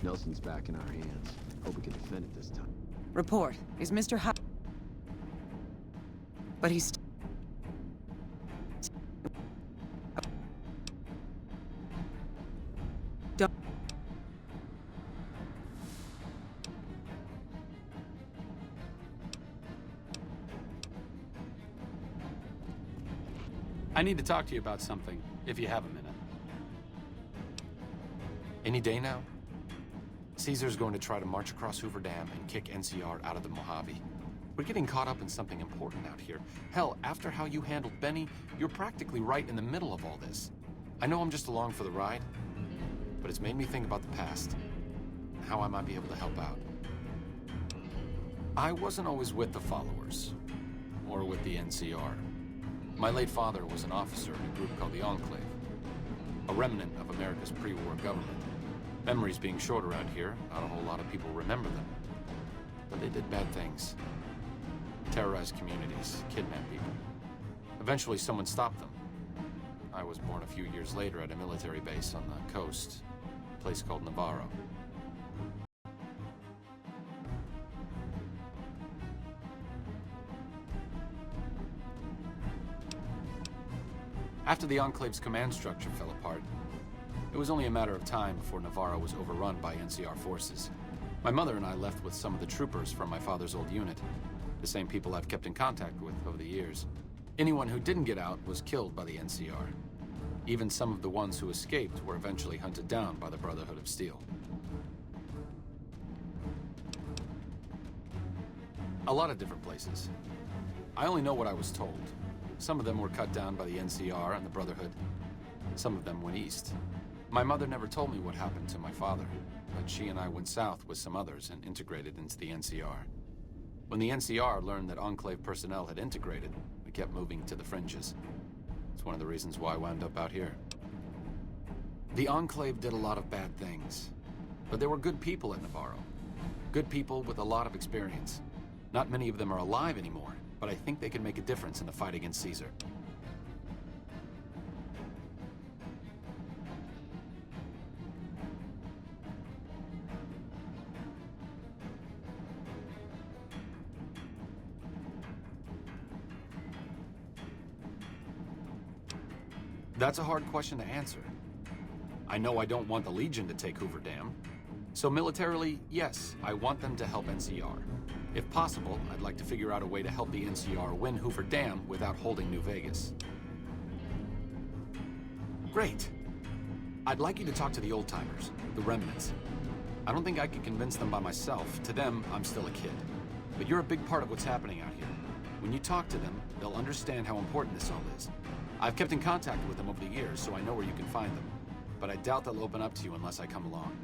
Nelson's back in our hands. Hope we can defend it this time. Report. Is Mr. But he's... I need to talk to you about something, if you have a minute. Any day now? Caesar's going to try to march across Hoover Dam and kick NCR out of the Mojave. We're getting caught up in something important out here. Hell, after how you handled Benny, you're practically right in the middle of all this. I know I'm just along for the ride, but it's made me think about the past, and how I might be able to help out. I wasn't always with the followers, or with the NCR. My late father was an officer in a group called the Enclave, a remnant of America's pre-war government. Memories being short around here, not a whole lot of people remember them. But they did bad things. Terrorized communities, kidnapped people. Eventually someone stopped them. I was born a few years later at a military base on the coast, a place called Navarro. After the Enclave's command structure fell apart, it was only a matter of time before Navarro was overrun by NCR forces. My mother and I left with some of the troopers from my father's old unit, the same people I've kept in contact with over the years. Anyone who didn't get out was killed by the NCR. Even some of the ones who escaped were eventually hunted down by the Brotherhood of Steel. A lot of different places. I only know what I was told. Some of them were cut down by the NCR and the Brotherhood. Some of them went east. My mother never told me what happened to my father, but she and I went south with some others and integrated into the NCR. When the NCR learned that Enclave personnel had integrated, we kept moving to the fringes. It's one of the reasons why I wound up out here. The Enclave did a lot of bad things, but there were good people at Navarro. Good people with a lot of experience. Not many of them are alive anymore, but I think they can make a difference in the fight against Caesar. That's a hard question to answer. I know I don't want the Legion to take Hoover Dam. So militarily, yes, I want them to help NCR. If possible, I'd like to figure out a way to help the NCR win Hoover Dam without holding New Vegas. Great. I'd like you to talk to the old-timers, the remnants. I don't think I could convince them by myself. To them, I'm still a kid. But you're a big part of what's happening out here. When you talk to them, they'll understand how important this all is. I've kept in contact with them over the years, so I know where you can find them. But I doubt they'll open up to you unless I come along.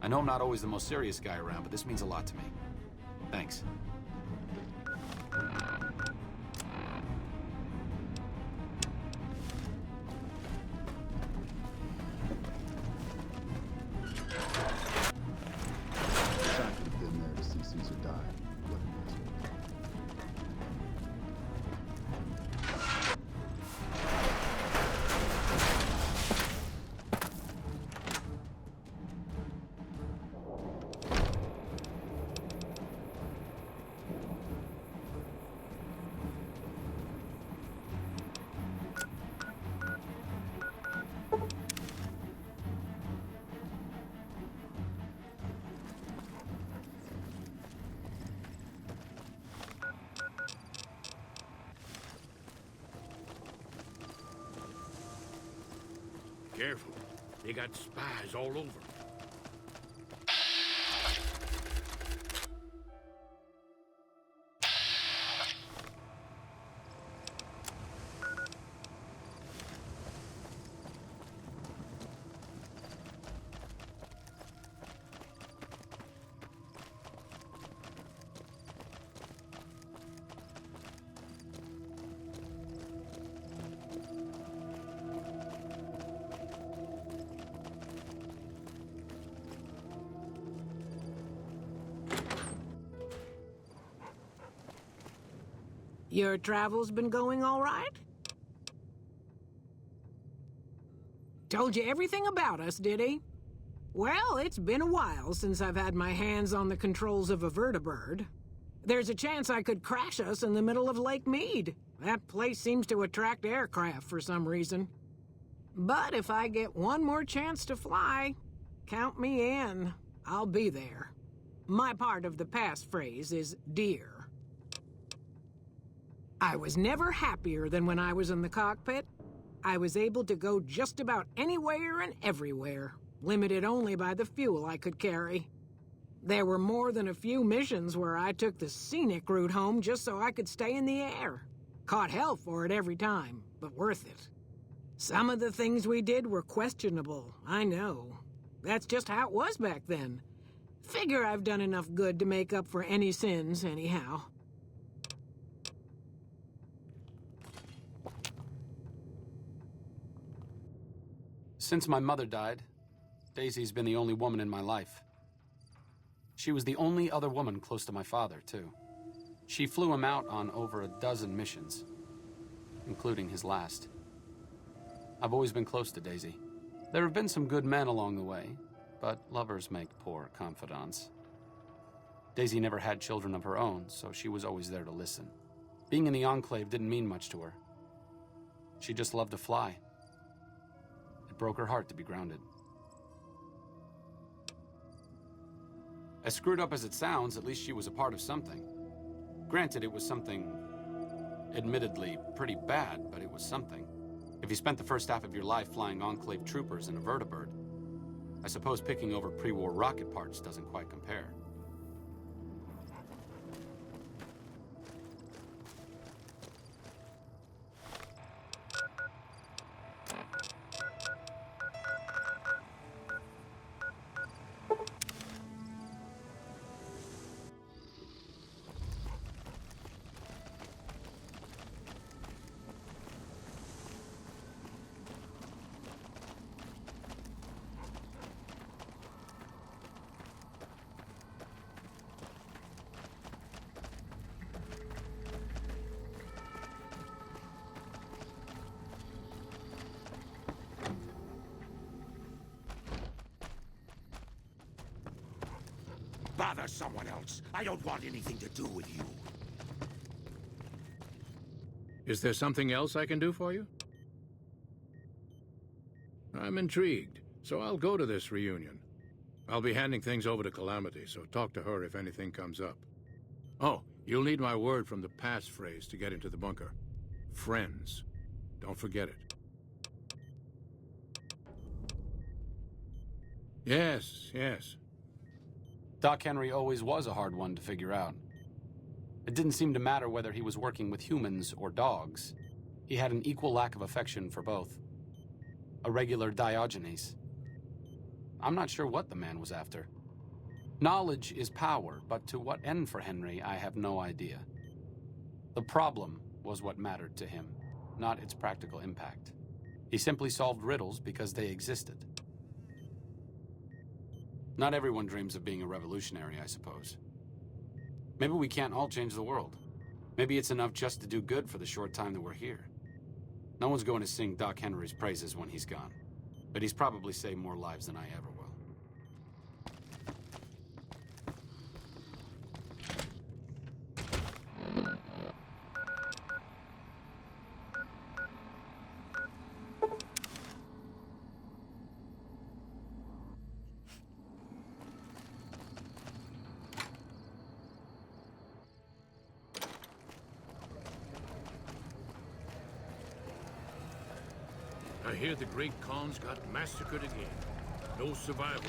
I know I'm not always the most serious guy around, but this means a lot to me. Thanks. Shot could have been there to see Caesar die. What an asshole. Careful. They got spies all over. Your travels been going all right? Told you everything about us, did he? Well, it's been a while since I've had my hands on the controls of a vertibird. There's a chance I could crash us in the middle of Lake Mead. That place seems to attract aircraft for some reason. But if I get one more chance to fly, count me in. I'll be there. My part of the passphrase is dear. I was never happier than when I was in the cockpit. I was able to go just about anywhere and everywhere, limited only by the fuel I could carry. There were more than a few missions where I took the scenic route home just so I could stay in the air. Caught hell for it every time, but worth it. Some of the things we did were questionable, I know. That's just how it was back then. Figure I've done enough good to make up for any sins, anyhow. Since my mother died, Daisy's been the only woman in my life. She was the only other woman close to my father, too. She flew him out on over a dozen missions, including his last. I've always been close to Daisy. There have been some good men along the way, but lovers make poor confidants. Daisy never had children of her own, so she was always there to listen. Being in the Enclave didn't mean much to her. She just loved to fly. It broke her heart to be grounded. As screwed up as it sounds, at least she was a part of something. Granted, it was something admittedly pretty bad, but it was something. If you spent the first half of your life flying Enclave troopers in a vertibird, I suppose picking over pre-war rocket parts doesn't quite compare. Bother someone else. I don't want anything to do with you. Is there something else I can do for you? I'm intrigued, so I'll go to this reunion. I'll be handing things over to Calamity, so talk to her if anything comes up. Oh, you'll need my word from the passphrase to get into the bunker. Friends. Don't forget it. Yes. Doc Henry always was a hard one to figure out. It didn't seem to matter whether he was working with humans or dogs. He had an equal lack of affection for both. A regular Diogenes. I'm not sure what the man was after. Knowledge is power, but to what end for Henry, I have no idea. The problem was what mattered to him, not its practical impact. He simply solved riddles because they existed. Not everyone dreams of being a revolutionary, I suppose. Maybe we can't all change the world. Maybe it's enough just to do good for the short time that we're here. No one's going to sing Doc Henry's praises when he's gone, but he's probably saved more lives than I ever will. I hear the Great Khans got massacred again. No survival.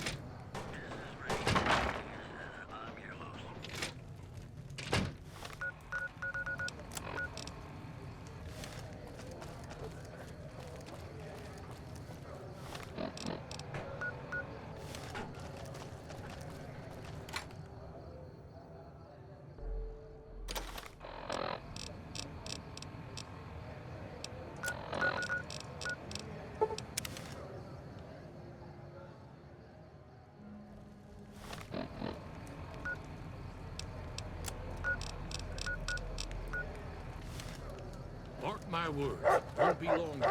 Mark my words, won't be long.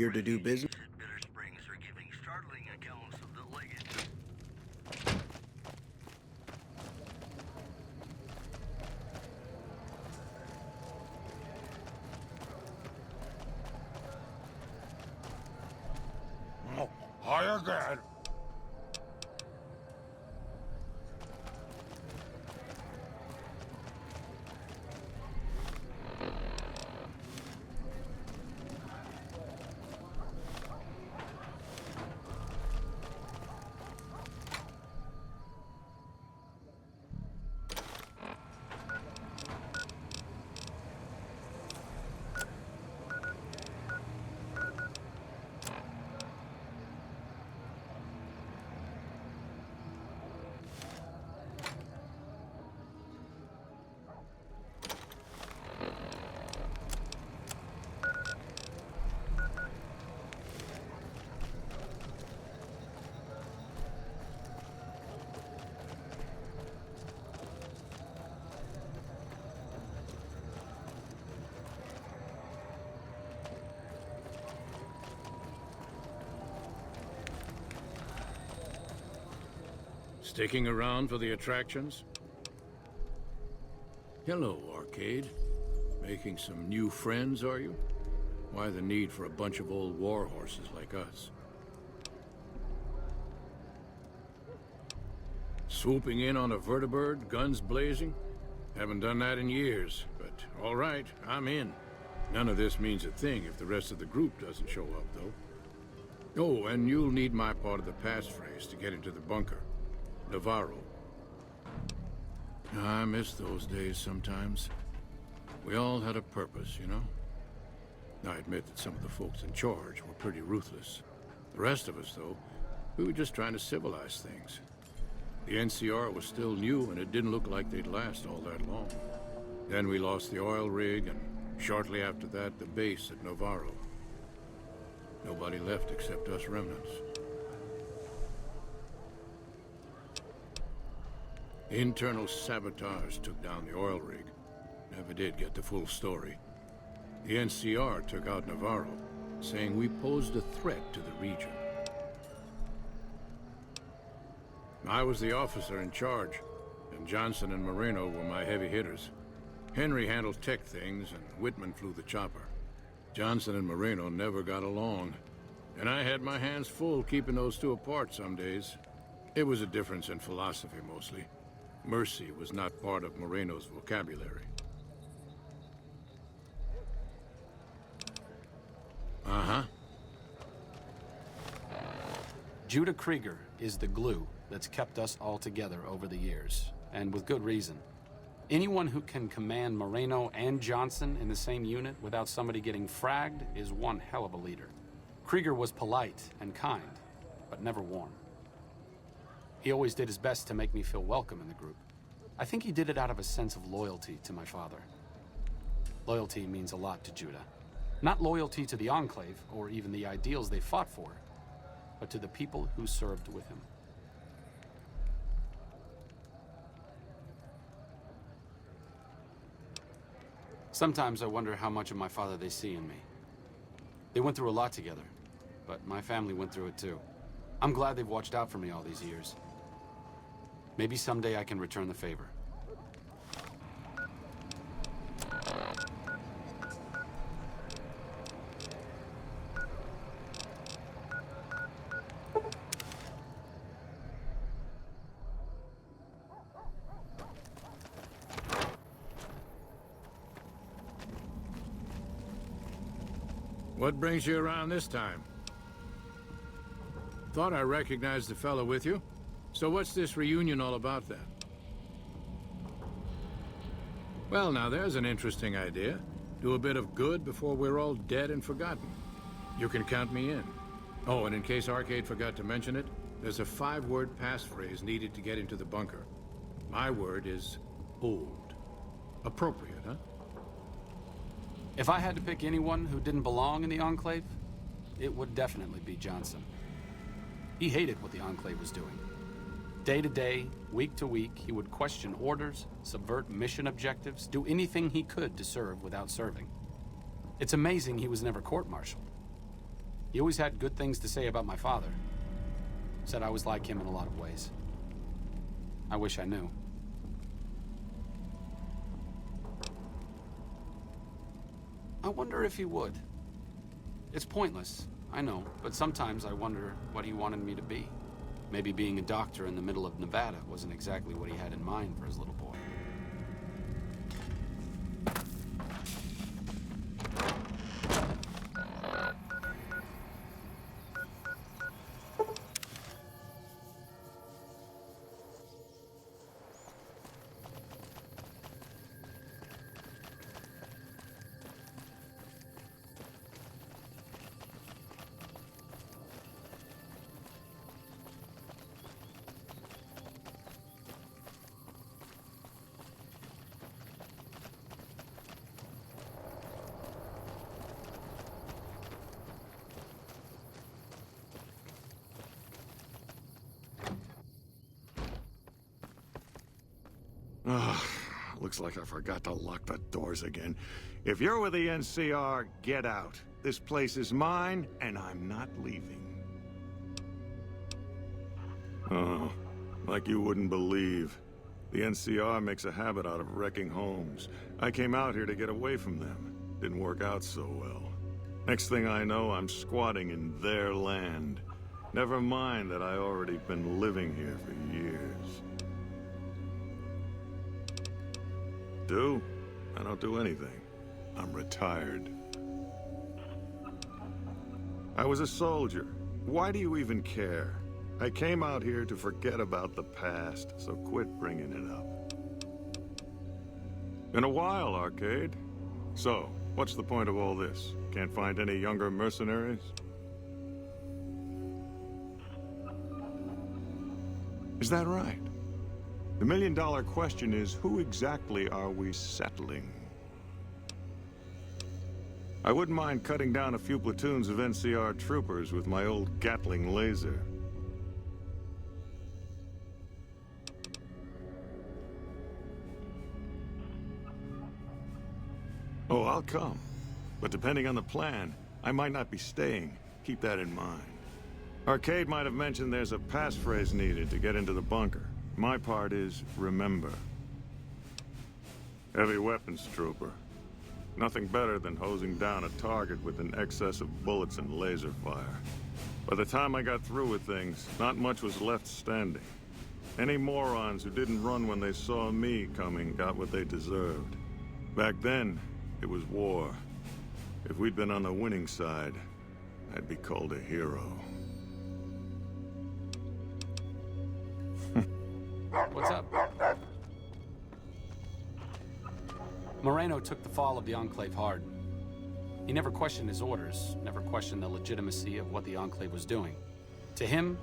Here to do business? Bitter Springs are giving startling accounts of the legacy. Hi again. Sticking around for the attractions? Hello, Arcade. Making some new friends, are you? Why the need for a bunch of old war horses like us? Swooping in on a vertibird, guns blazing? Haven't done that in years, but all right, I'm in. None of this means a thing if the rest of the group doesn't show up, though. Oh, and you'll need my part of the passphrase to get into the bunker. Navarro. I miss those days sometimes. We all had a purpose, you know? I admit that some of the folks in charge were pretty ruthless. The rest of us, though, we were just trying to civilize things. The NCR was still new, and it didn't look like they'd last all that long. Then we lost the oil rig, and shortly after that, the base at Navarro. Nobody left except us remnants. Internal sabotage took down the oil rig. Never did get the full story. The NCR took out Navarro, saying we posed a threat to the region. I was the officer in charge, and Johnson and Moreno were my heavy hitters. Henry handled tech things, and Whitman flew the chopper. Johnson and Moreno never got along, and I had my hands full keeping those two apart some days. It was a difference in philosophy, mostly. Mercy was not part of Moreno's vocabulary. Uh-huh. Judah Krieger is the glue that's kept us all together over the years, and with good reason. Anyone who can command Moreno and Johnson in the same unit without somebody getting fragged is one hell of a leader. Krieger was polite and kind, but never warm. He always did his best to make me feel welcome in the group. I think he did it out of a sense of loyalty to my father. Loyalty means a lot to Judah. Not loyalty to the Enclave, or even the ideals they fought for, but to the people who served with him. Sometimes I wonder how much of my father they see in me. They went through a lot together, but my family went through it too. I'm glad they've watched out for me all these years. Maybe someday I can return the favor. What brings you around this time? Thought I recognized the fellow with you. So what's this reunion all about, then? Well, now there's an interesting idea. Do a bit of good before we're all dead and forgotten. You can count me in. Oh, and in case Arcade forgot to mention it, there's a 5-word passphrase needed to get into the bunker. My word is old. Appropriate, huh? If I had to pick anyone who didn't belong in the Enclave, it would definitely be Johnson. He hated what the Enclave was doing. Day to day, week to week, he would question orders, subvert mission objectives, do anything he could to serve without serving. It's amazing he was never court-martialed. He always had good things to say about my father. Said I was like him in a lot of ways. I wish I knew. I wonder if he would. It's pointless, I know, but sometimes I wonder what he wanted me to be. Maybe being a doctor in the middle of Nevada wasn't exactly what he had in mind for his little boy. Ugh, looks like I forgot to lock the doors again. If you're with the NCR, get out. This place is mine, and I'm not leaving. Oh, like you wouldn't believe. The NCR makes a habit out of wrecking homes. I came out here to get away from them. Didn't work out so well. Next thing I know, I'm squatting in their land. Never mind that I already been living here for years. I don't do anything. I'm retired. I was a soldier. Why do you even care? I came out here to forget about the past, so quit bringing it up. Been a while, Arcade. So, what's the point of all this? Can't find any younger mercenaries? Is that right? The million-dollar question is, who exactly are we settling? I wouldn't mind cutting down a few platoons of NCR troopers with my old Gatling laser. Oh, I'll come. But depending on the plan, I might not be staying. Keep that in mind. Arcade might have mentioned there's a passphrase needed to get into the bunker. My part is, remember. Heavy weapons, trooper. Nothing better than hosing down a target with an excess of bullets and laser fire. By the time I got through with things, not much was left standing. Any morons who didn't run when they saw me coming got what they deserved. Back then, it was war. If we'd been on the winning side, I'd be called a hero. What's up? Moreno took the fall of the Enclave hard. He never questioned his orders, never questioned the legitimacy of what the Enclave was doing. To him,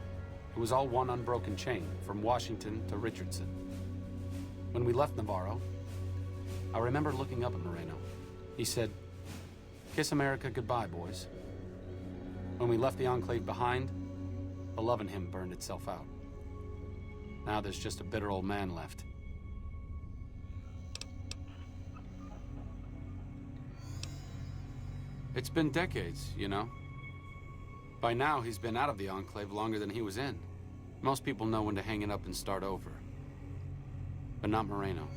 it was all one unbroken chain, from Washington to Richardson. When we left Navarro, I remember looking up at Moreno. He said, "Kiss America goodbye, boys." When we left the Enclave behind, the love in him burned itself out. Now there's just a bitter old man left. It's been decades, you know. By now, he's been out of the Enclave longer than he was in. Most people know when to hang it up and start over. But not Moreno.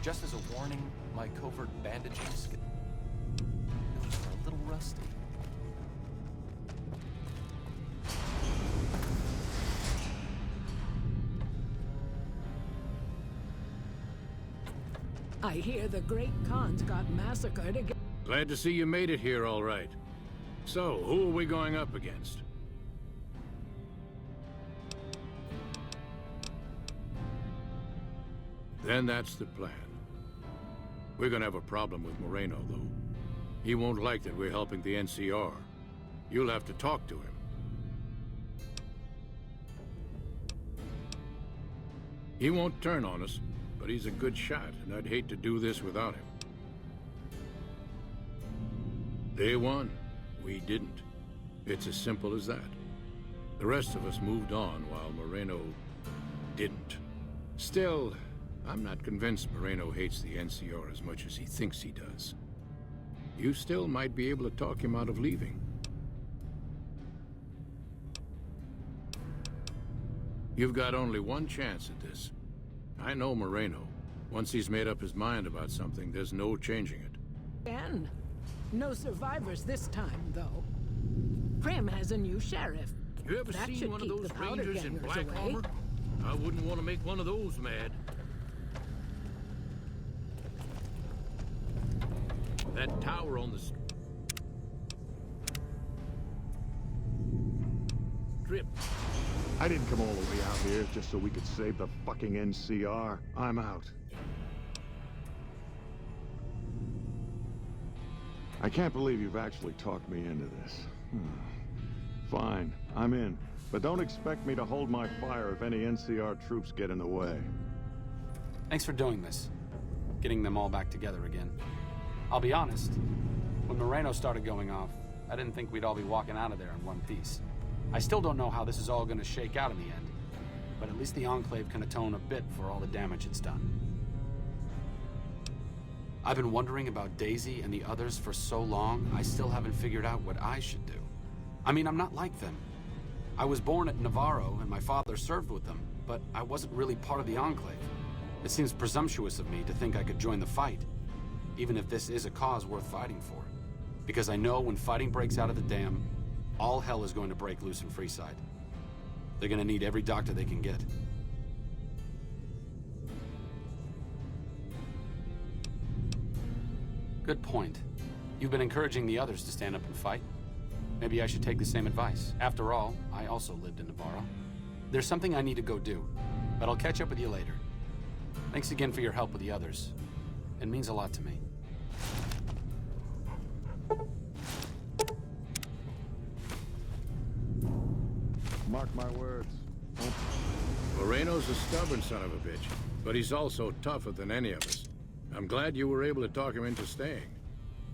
Just as a warning, my covert bandaging skills are a little rusty. I hear the Great Khans got massacred again. Glad to see you made it here all right. So, who are we going up against? Then that's the plan. We're gonna have a problem with Moreno, though. He won't like that we're helping the NCR. You'll have to talk to him. He won't turn on us, but he's a good shot, and I'd hate to do this without him. They won. We didn't. It's as simple as that. The rest of us moved on while Moreno didn't. Still, I'm not convinced Moreno hates the NCR as much as he thinks he does. You still might be able to talk him out of leaving. You've got only one chance at this. I know Moreno. Once he's made up his mind about something, there's no changing it. And no survivors this time, though. Prim has a new sheriff. You ever That seen should one of keep those the powder rangers in gangers black away. armor? I wouldn't want to make one of those mad. That tower on the strip. I didn't come all the way out here just so we could save the fucking NCR. I'm out. I can't believe you've actually talked me into this. Fine, I'm in. But don't expect me to hold my fire if any NCR troops get in the way. Thanks for doing this. Getting them all back together again. I'll be honest, when Moreno started going off, I didn't think we'd all be walking out of there in one piece. I still don't know how this is all gonna shake out in the end, but at least the Enclave can atone a bit for all the damage it's done. I've been wondering about Daisy and the others for so long, I still haven't figured out what I should do. I mean, I'm not like them. I was born at Navarro and my father served with them, but I wasn't really part of the Enclave. It seems presumptuous of me to think I could join the fight, even if this is a cause worth fighting for. Because I know when fighting breaks out of the dam, all hell is going to break loose in Freeside. They're gonna need every doctor they can get. Good point. You've been encouraging the others to stand up and fight. Maybe I should take the same advice. After all, I also lived in Navarro. There's something I need to go do, but I'll catch up with you later. Thanks again for your help with the others. It means a lot to me. Mark my words. Moreno's a stubborn son of a bitch, but he's also tougher than any of us. I'm glad you were able to talk him into staying.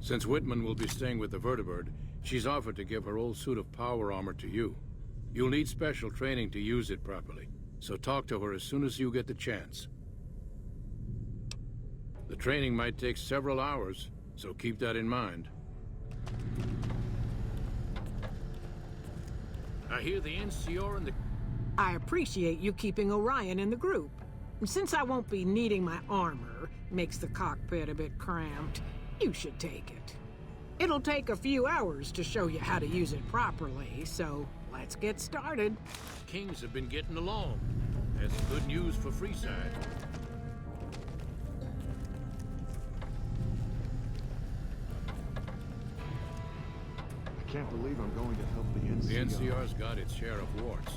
Since Whitman will be staying with the Vertibird, she's offered to give her old suit of power armor to you. You'll need special training to use it properly, so talk to her as soon as you get the chance. The training might take several hours, so keep that in mind. I hear the NCR and the... I appreciate you keeping Orion in the group. Since I won't be needing my armor, makes the cockpit a bit cramped, you should take it. It'll take a few hours to show you how to use it properly, so let's get started. Kings have been getting along. That's good news for Freeside. I can't believe I'm going to help the NCR. The NCR's got its share of warts,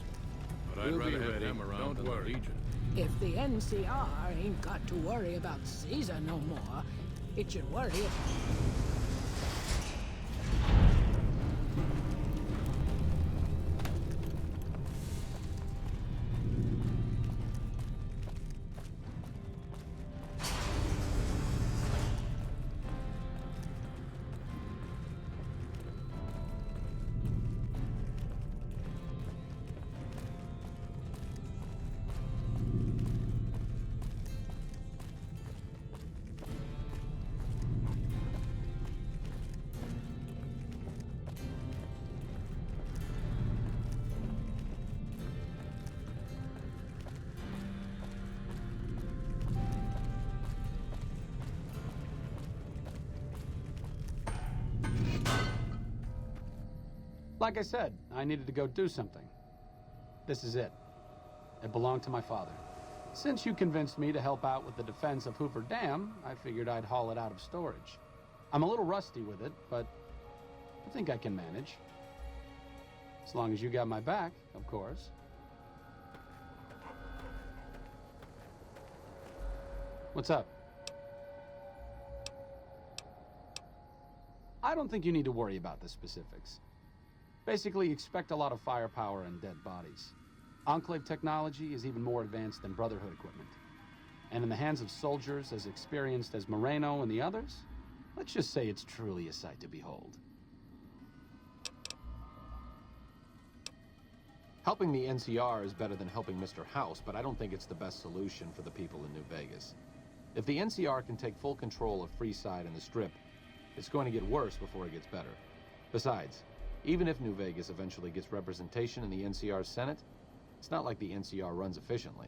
but I'd We'll be rather have ready. them around Don't than the worry. Legion. If the NCR ain't got to worry about Caesar no more, it should worry about... Like I said, I needed to go do something. This is it. It belonged to my father. Since you convinced me to help out with the defense of Hoover Dam, I figured I'd haul it out of storage. I'm a little rusty with it, but I think I can manage. As long as you got my back, of course. What's up? I don't think you need to worry about the specifics. Basically, expect a lot of firepower and dead bodies. Enclave technology is even more advanced than Brotherhood equipment. And in the hands of soldiers as experienced as Moreno and the others, let's just say it's truly a sight to behold. Helping the NCR is better than helping Mr. House, but I don't think it's the best solution for the people in New Vegas. If the NCR can take full control of Freeside and the Strip, it's going to get worse before it gets better. Besides, even if New Vegas eventually gets representation in the NCR Senate, it's not like the NCR runs efficiently.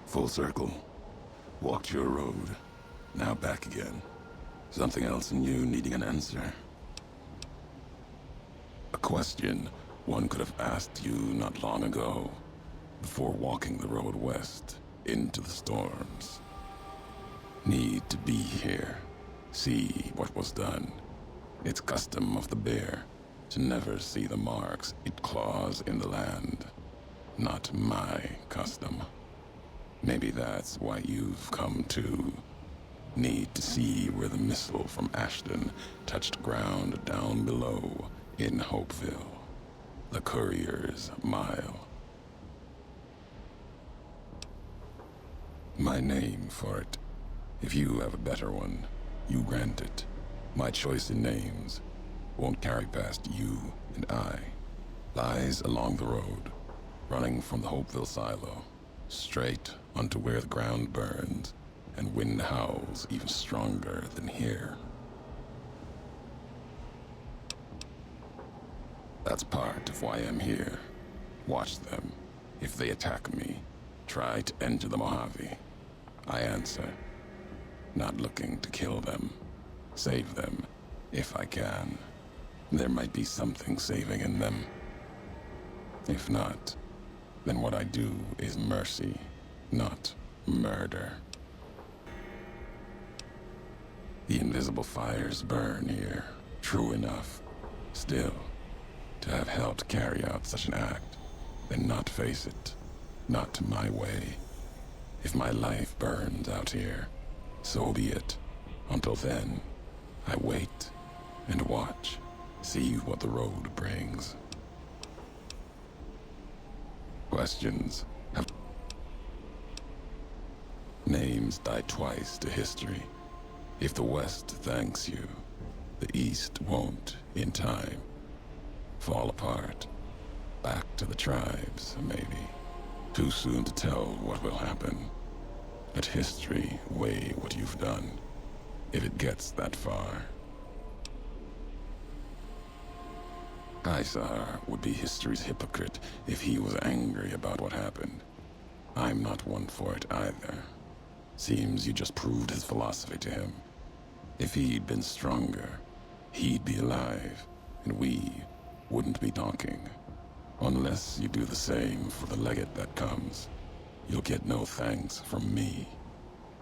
Full circle. Walked your road. Now back again. Something else in you needing an answer. A question one could have asked you not long ago. before walking the road west into the storms. Need to be here, see what was done. It's custom of the bear to never see the marks it claws in the land. Not my custom. Maybe that's why you've come too. Need to see where the missile from Ashton touched ground down below in Hopeville. The Courier's Mile. My name for it. If you have a better one, you grant it. My choice in names won't carry past you and I. Lies along the road, running from the Hopeville silo, straight onto where the ground burns and wind howls even stronger than here. That's part of why I'm here. Watch them. If they attack me, try to enter the Mojave. I answer. Not looking to kill them. Save them, if I can. There might be something saving in them. If not, then what I do is mercy, not murder. The invisible fires burn here, true enough. Still, to have helped carry out such an act, then not face it, not my way. If my life burns out here, so be it. Until then, I wait and watch, see what the road brings. Questions have... Names die twice to history. If the West thanks you, the East won't in time. Fall apart. Back to the tribes, maybe. Too soon to tell what will happen. Let history weigh what you've done, if it gets that far. Caesar would be history's hypocrite if he was angry about what happened. I'm not one for it either. Seems you just proved his philosophy to him. If he'd been stronger, he'd be alive, and we wouldn't be talking. Unless you do the same for the legate that comes, you'll get no thanks from me.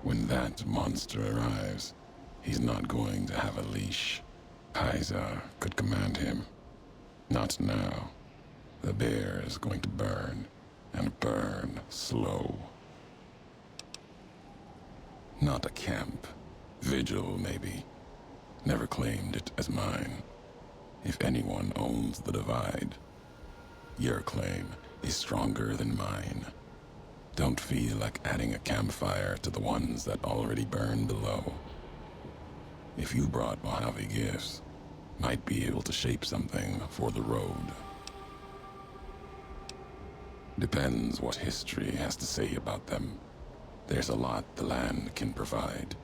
When that monster arrives, he's not going to have a leash. Caesar could command him. Not now. The bear is going to burn, and burn slow. Not a camp. Vigil, maybe. Never claimed it as mine. If anyone owns the divide, your claim is stronger than mine. Don't feel like adding a campfire to the ones that already burn below. If you brought Mojave gifts, might be able to shape something for the road. Depends what history has to say about them. There's a lot the land can provide,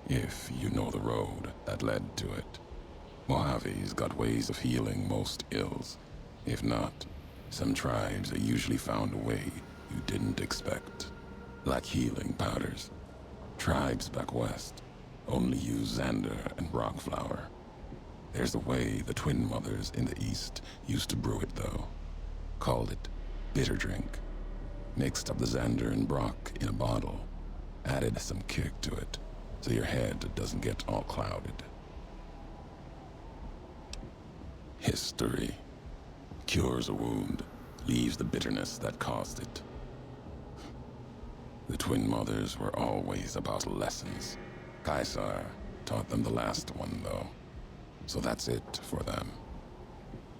if you know the road that led to it. Mojave's got ways of healing most ills. If not, some tribes are usually found a way you didn't expect. Like healing powders. Tribes back west only use Xander and rockflower. There's a way the twin mothers in the east used to brew it though. Called it bitter drink. Mixed up the Xander and Brock in a bottle. Added some kick to it, so your head doesn't get all clouded. History. Cures a wound, leaves the bitterness that caused it. The twin mothers were always about lessons. Caesar taught them the last one, though. So that's it for them.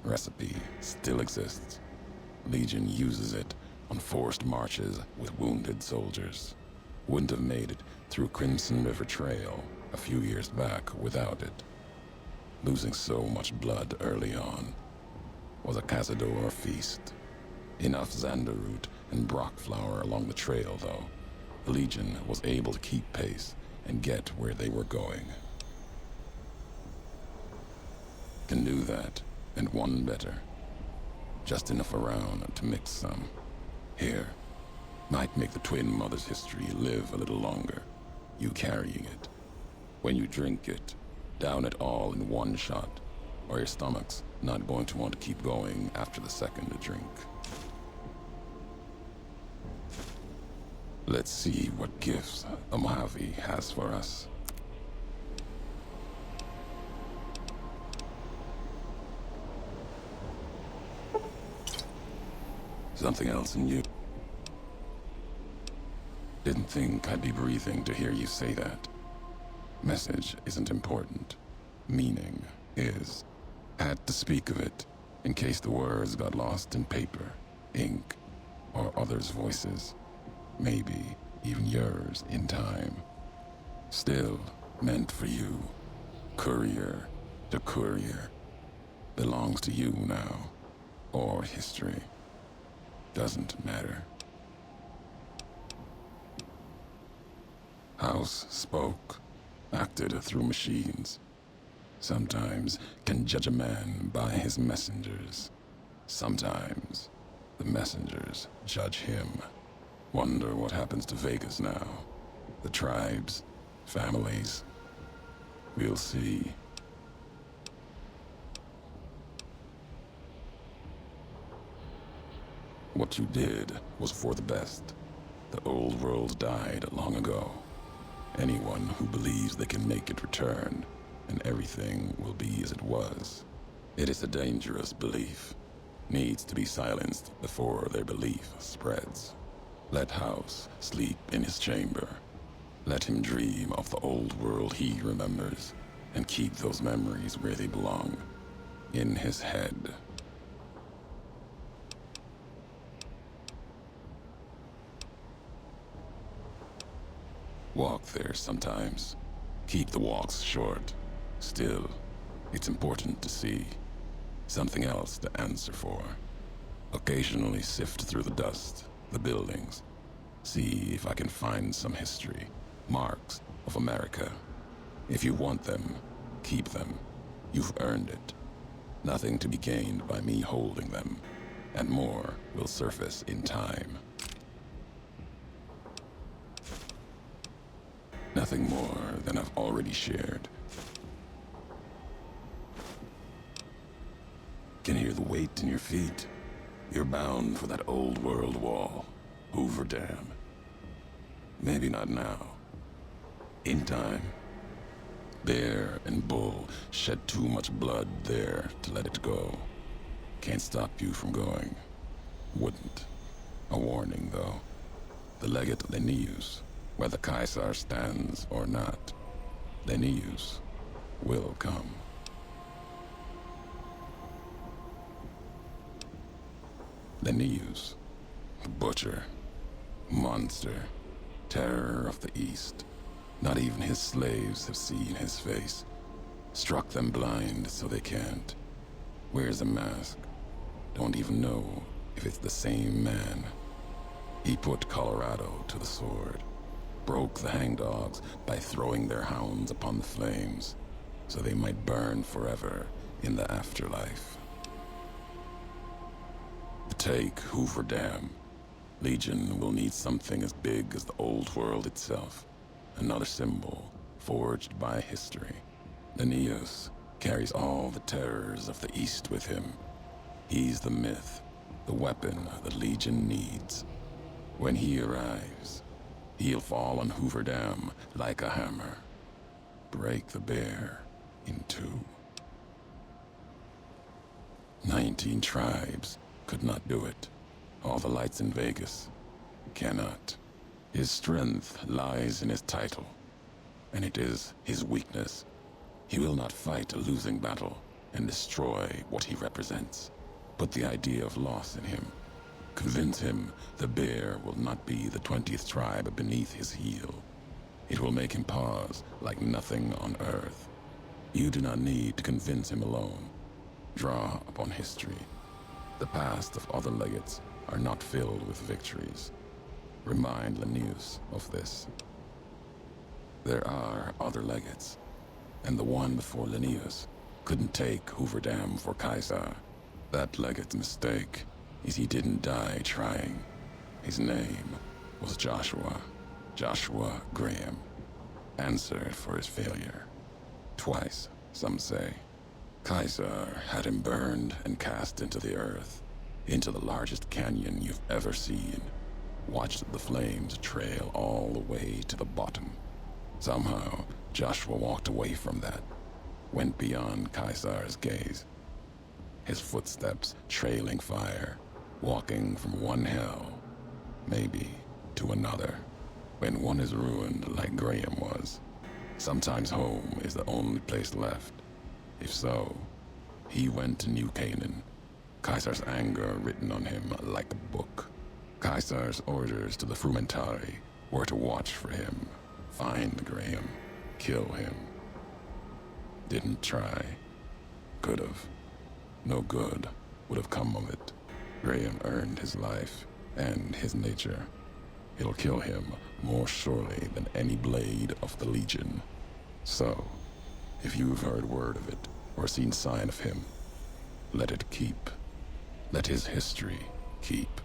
Recipe still exists. Legion uses it on forced marches with wounded soldiers. Wouldn't have made it through Crimson River Trail a few years back without it. Losing so much blood early on was a Cazador feast. Enough Xander root and Brock flower along the trail, though. The Legion was able to keep pace and get where they were going. Can do that, and one better. Just enough around to mix some. Here, might make the twin mother's history live a little longer. You carrying it. When you drink it, down it all in one shot, or your stomach's not going to want to keep going after the second drink. Let's see what gifts the Mojave has for us. Something else in you. Didn't think I'd be breathing to hear you say that. Message isn't important. Meaning is. Had to speak of it, in case the words got lost in paper, ink, or others' voices. Maybe even yours in time. Still meant for you. Courier to courier. Belongs to you now. Or history. Doesn't matter. House spoke, acted through machines. Sometimes can judge a man by his messengers. Sometimes the messengers judge him. Wonder what happens to Vegas now. The tribes, families. We'll see. What you did was for the best. The old world died long ago. Anyone who believes they can make it return, and everything will be as it was. It is a dangerous belief. Needs to be silenced before their belief spreads. Let House sleep in his chamber. Let him dream of the old world he remembers, and keep those memories where they belong, in his head. Walk there sometimes. Keep the walks short. Still, it's important to see. Something else to answer for. Occasionally sift through the dust, the buildings. See if I can find some history, marks of America. If you want them, keep them. You've earned it. Nothing to be gained by me holding them, and more will surface in time. Nothing more than I've already shared. Can hear the weight in your feet. You're bound for that old world wall, Hoover Dam. Maybe not now. In time. Bear and bull shed too much blood there to let it go. Can't stop you from going. Wouldn't. A warning, though. The legate Linnaeus, whether Caesar stands or not, Linnaeus will come. Linnaeus, butcher, monster, terror of the East. Not even his slaves have seen his face. Struck them blind so they can't. Wears a mask. Don't even know if it's the same man. He put Colorado to the sword. Broke the hangdogs by throwing their hounds upon the flames, so they might burn forever in the afterlife. To take Hoover Dam, Legion will need something as big as the old world itself. Another symbol forged by history. Linnaeus carries all the terrors of the East with him. He's the myth, the weapon the Legion needs. When he arrives, he'll fall on Hoover Dam like a hammer. Break the bear in two. 19 tribes could not do it. All the lights in Vegas cannot. His strength lies in his title, and it is his weakness. He will not fight a losing battle and destroy what he represents. Put the idea of loss in him. Convince him the bear will not be the 20th tribe beneath his heel. It will make him pause like nothing on earth. You do not need to convince him alone. Draw upon history. The past of other legates are not filled with victories. Remind Linnaeus of this. There are other legates, and the one before Linnaeus couldn't take Hoover Dam for Caesar. That legate's mistake is he didn't die trying. His name was Joshua Graham. Answered for his failure. Twice, some say. Caesar had him burned and cast into the earth, into the largest canyon you've ever seen. watched the flames trail all the way to the bottom. Somehow, Joshua walked away from that, went beyond Caesar's gaze. His footsteps trailing fire, walking from one hell, maybe to another. When one is ruined like Graham was, sometimes home is the only place left. If so, he went to New Canaan, Caesar's anger written on him like a book. Caesar's orders to the Frumentari were to watch for him, find Graham, kill him. Didn't try. Could've. No good would have come of it. Graham earned his life and his nature. It'll kill him more surely than any blade of the Legion. So, if you've heard word of it or seen sign of him, let it keep. Let his history keep.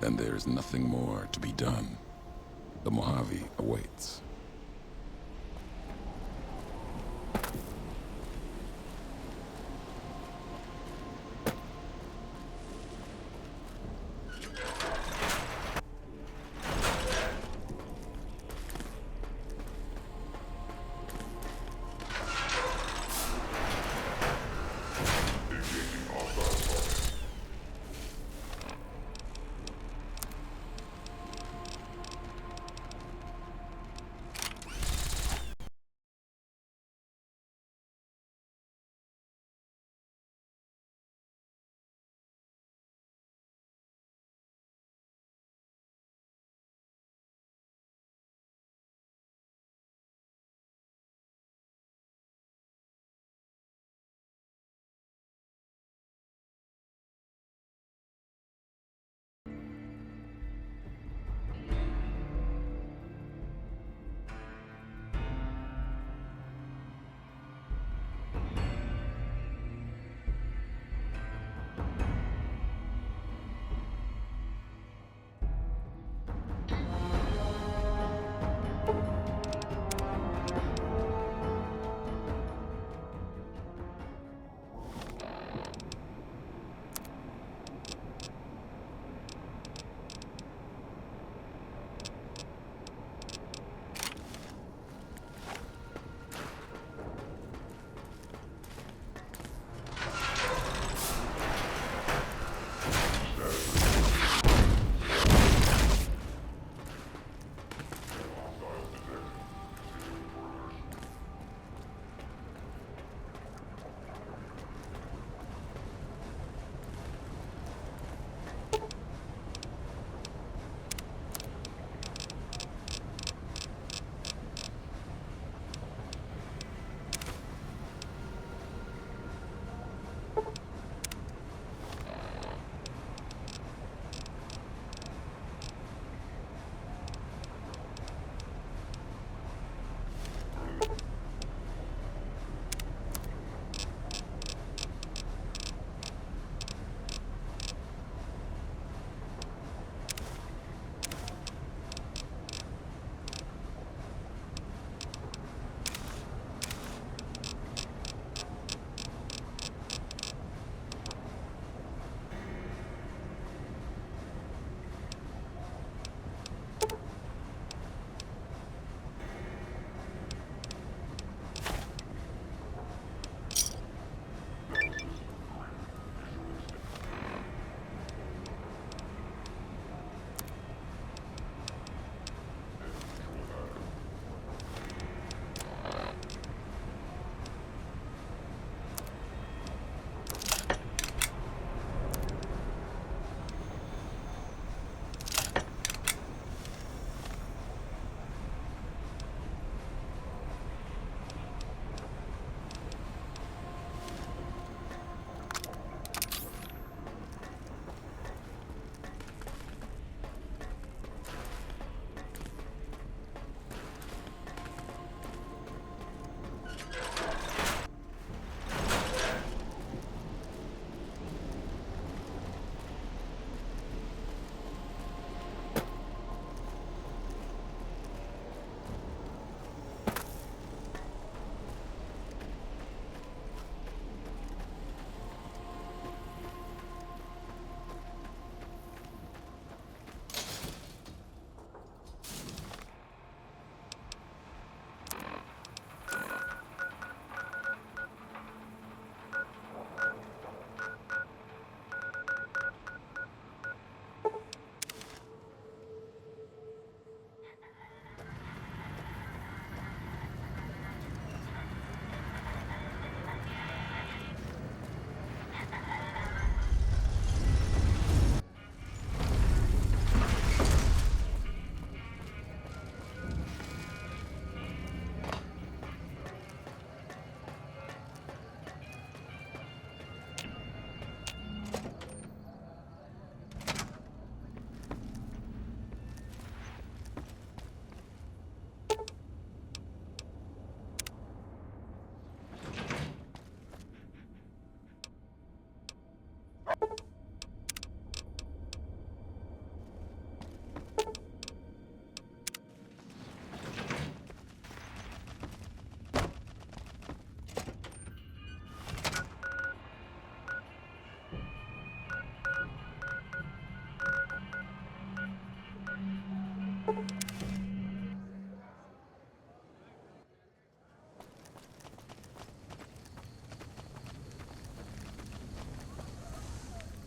Then there's nothing more to be done. The Mojave awaits.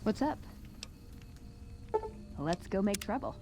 What's up? Let's go make trouble.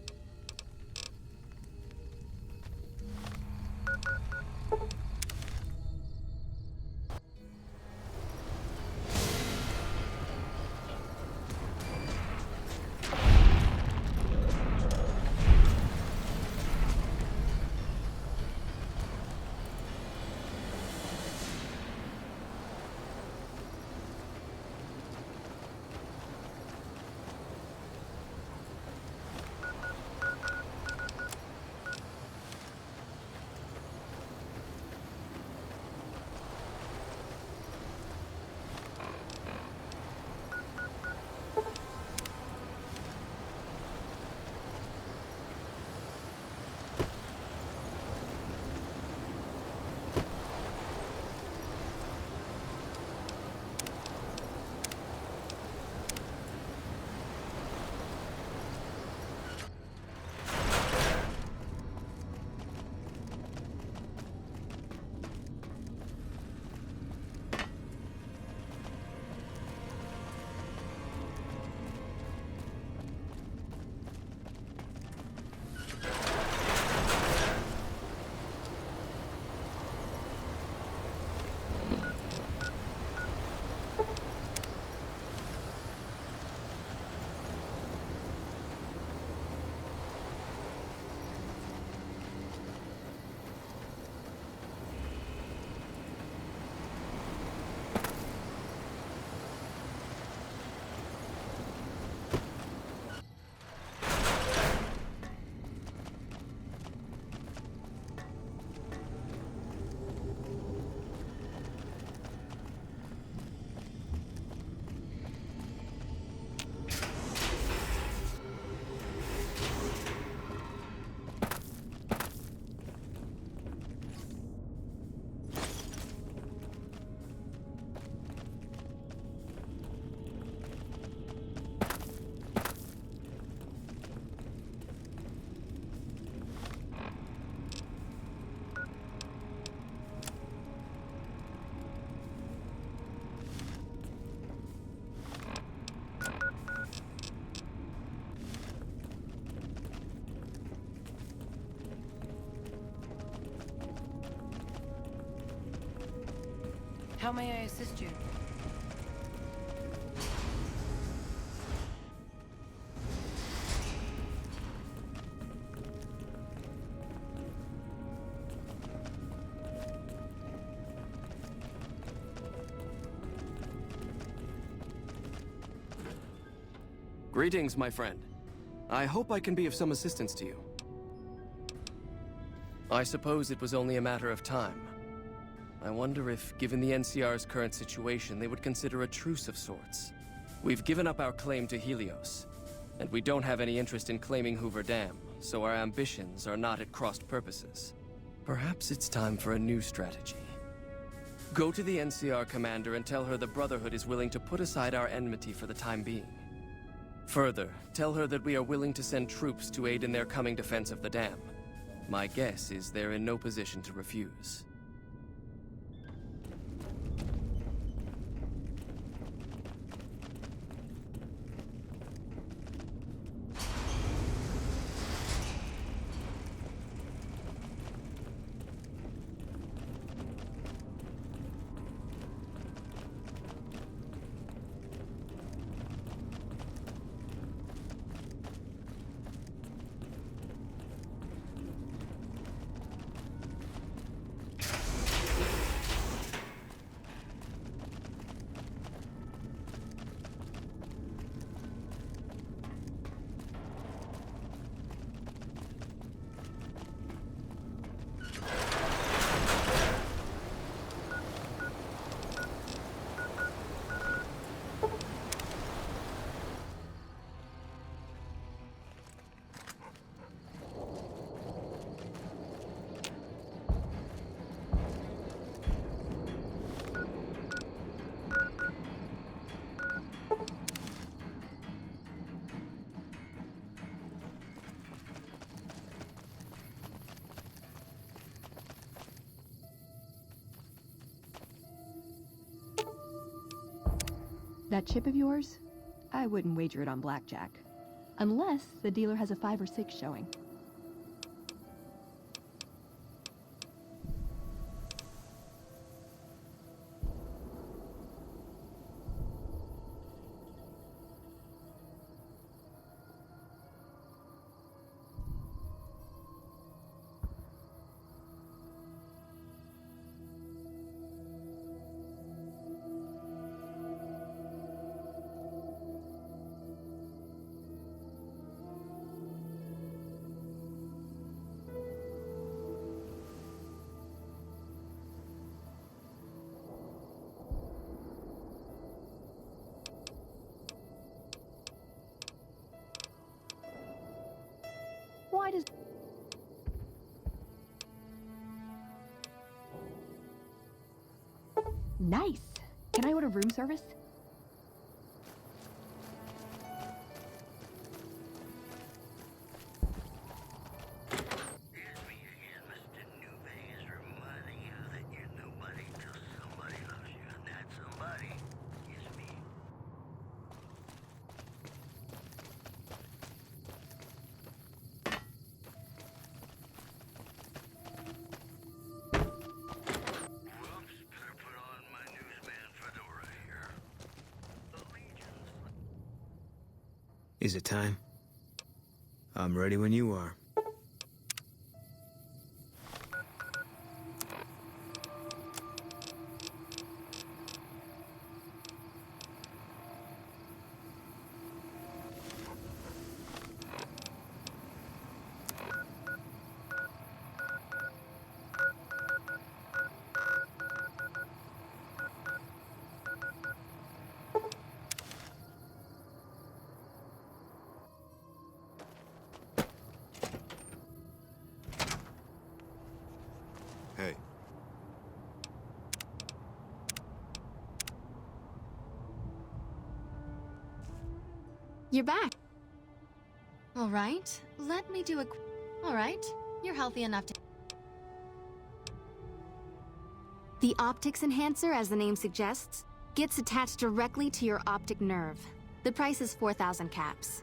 How may I assist you? Greetings, my friend. I hope I can be of some assistance to you. I suppose it was only a matter of time. I wonder if, given the NCR's current situation, they would consider a truce of sorts. We've given up our claim to Helios, and we don't have any interest in claiming Hoover Dam, so our ambitions are not at crossed purposes. Perhaps it's time for a new strategy. Go to the NCR commander and tell her the Brotherhood is willing to put aside our enmity for the time being. Further, tell her that we are willing to send troops to aid in their coming defense of the dam. My guess is they're in no position to refuse. That chip of yours? I wouldn't wager it on blackjack. Unless the dealer has a 5 or 6 showing. Why does... Nice. Can I order room service? Is it time? I'm ready when you are. Hey. You're back. All right, let me do a... All right, you're healthy enough to... The optics enhancer, as the name suggests, gets attached directly to your optic nerve. The price is 4,000 caps.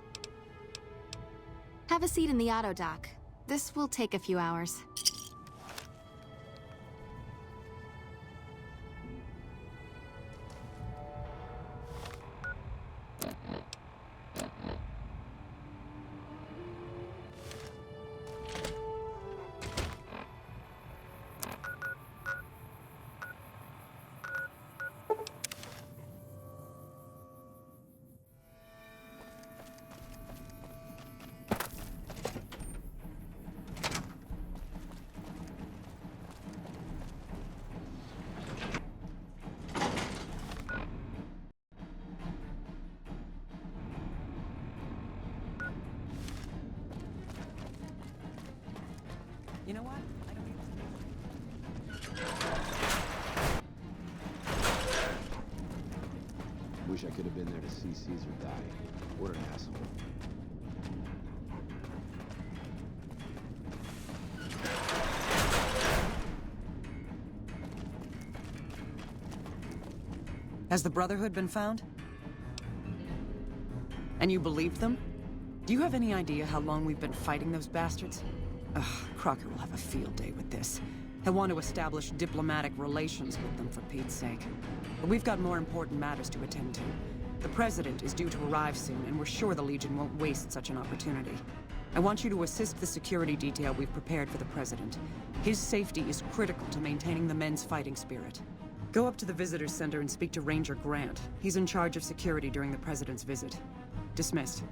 Have a seat in the auto dock. This will take a few hours. You know what? I don't even... Wish I could have been there to see Caesar die. What an asshole. Has the Brotherhood been found? And you believed them? Do you have any idea how long we've been fighting those bastards? Ugh, Crocker will have a field day with this. He'll want to establish diplomatic relations with them, for Pete's sake. But we've got more important matters to attend to. The President is due to arrive soon, and we're sure the Legion won't waste such an opportunity. I want you to assist the security detail we've prepared for the President. His safety is critical to maintaining the men's fighting spirit. Go up to the Visitor Center and speak to Ranger Grant. He's in charge of security during the President's visit. Dismissed.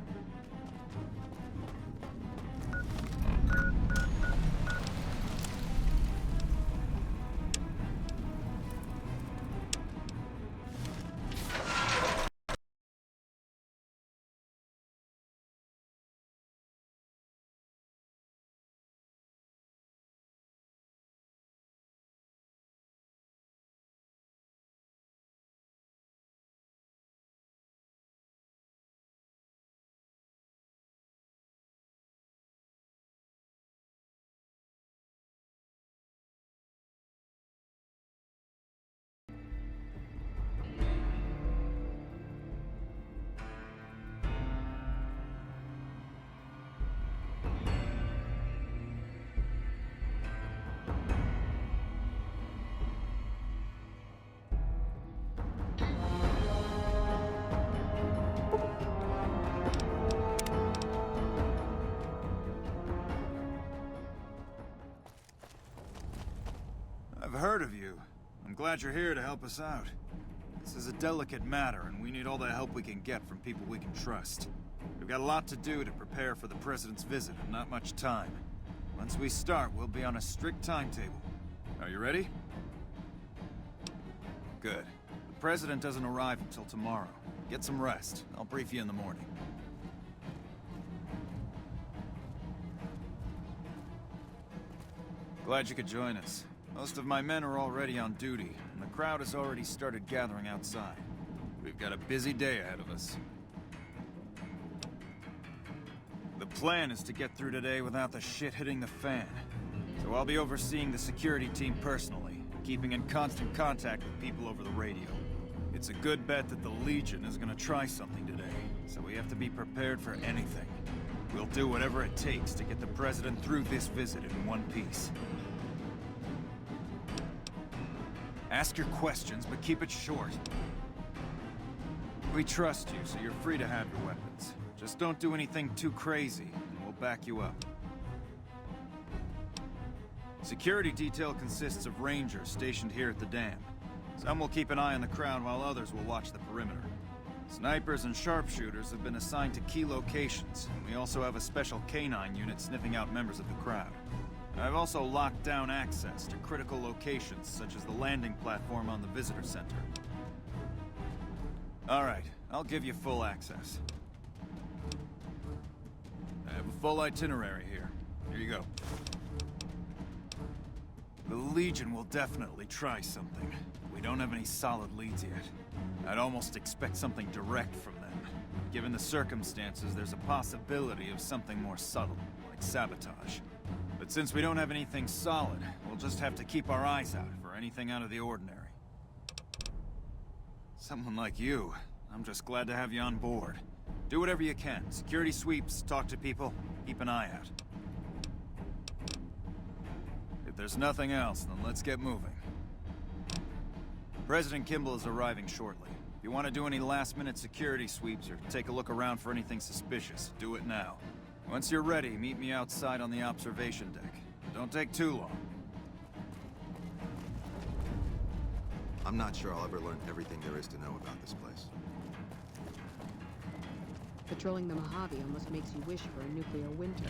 I've heard of you. I'm glad you're here to help us out. This is a delicate matter, and we need all the help we can get from people we can trust. We've got a lot to do to prepare for the President's visit, and not much time. Once we start, we'll be on a strict timetable. Are you ready? Good. The President doesn't arrive until tomorrow. Get some rest. I'll brief you in the morning. Glad you could join us. Most of my men are already on duty, and the crowd has already started gathering outside. We've got a busy day ahead of us. The plan is to get through today without the shit hitting the fan. So I'll be overseeing the security team personally, keeping in constant contact with people over the radio. It's a good bet that the Legion is gonna try something today, so we have to be prepared for anything. We'll do whatever it takes to get the President through this visit in one piece. Ask your questions, but keep it short. We trust you, so you're free to have your weapons. Just don't do anything too crazy, and we'll back you up. Security detail consists of rangers stationed here at the dam. Some will keep an eye on the crowd while others will watch the perimeter. Snipers and sharpshooters have been assigned to key locations, and we also have a special canine unit sniffing out members of the crowd. I've also locked down access to critical locations, such as the landing platform on the visitor center. All right, I'll give you full access. I have a full itinerary here. Here you go. The Legion will definitely try something. We don't have any solid leads yet. I'd almost expect something direct from them. Given the circumstances, there's a possibility of something more subtle, like sabotage. But since we don't have anything solid, we'll just have to keep our eyes out for anything out of the ordinary. Someone like you, I'm just glad to have you on board. Do whatever you can. Security sweeps, talk to people, keep an eye out. If there's nothing else, then let's get moving. President Kimball is arriving shortly. If you want to do any last-minute security sweeps or take a look around for anything suspicious, do it now. Once you're ready, meet me outside on the observation deck. Don't take too long. I'm not sure I'll ever learn everything there is to know about this place. Patrolling the Mojave almost makes you wish for a nuclear winter.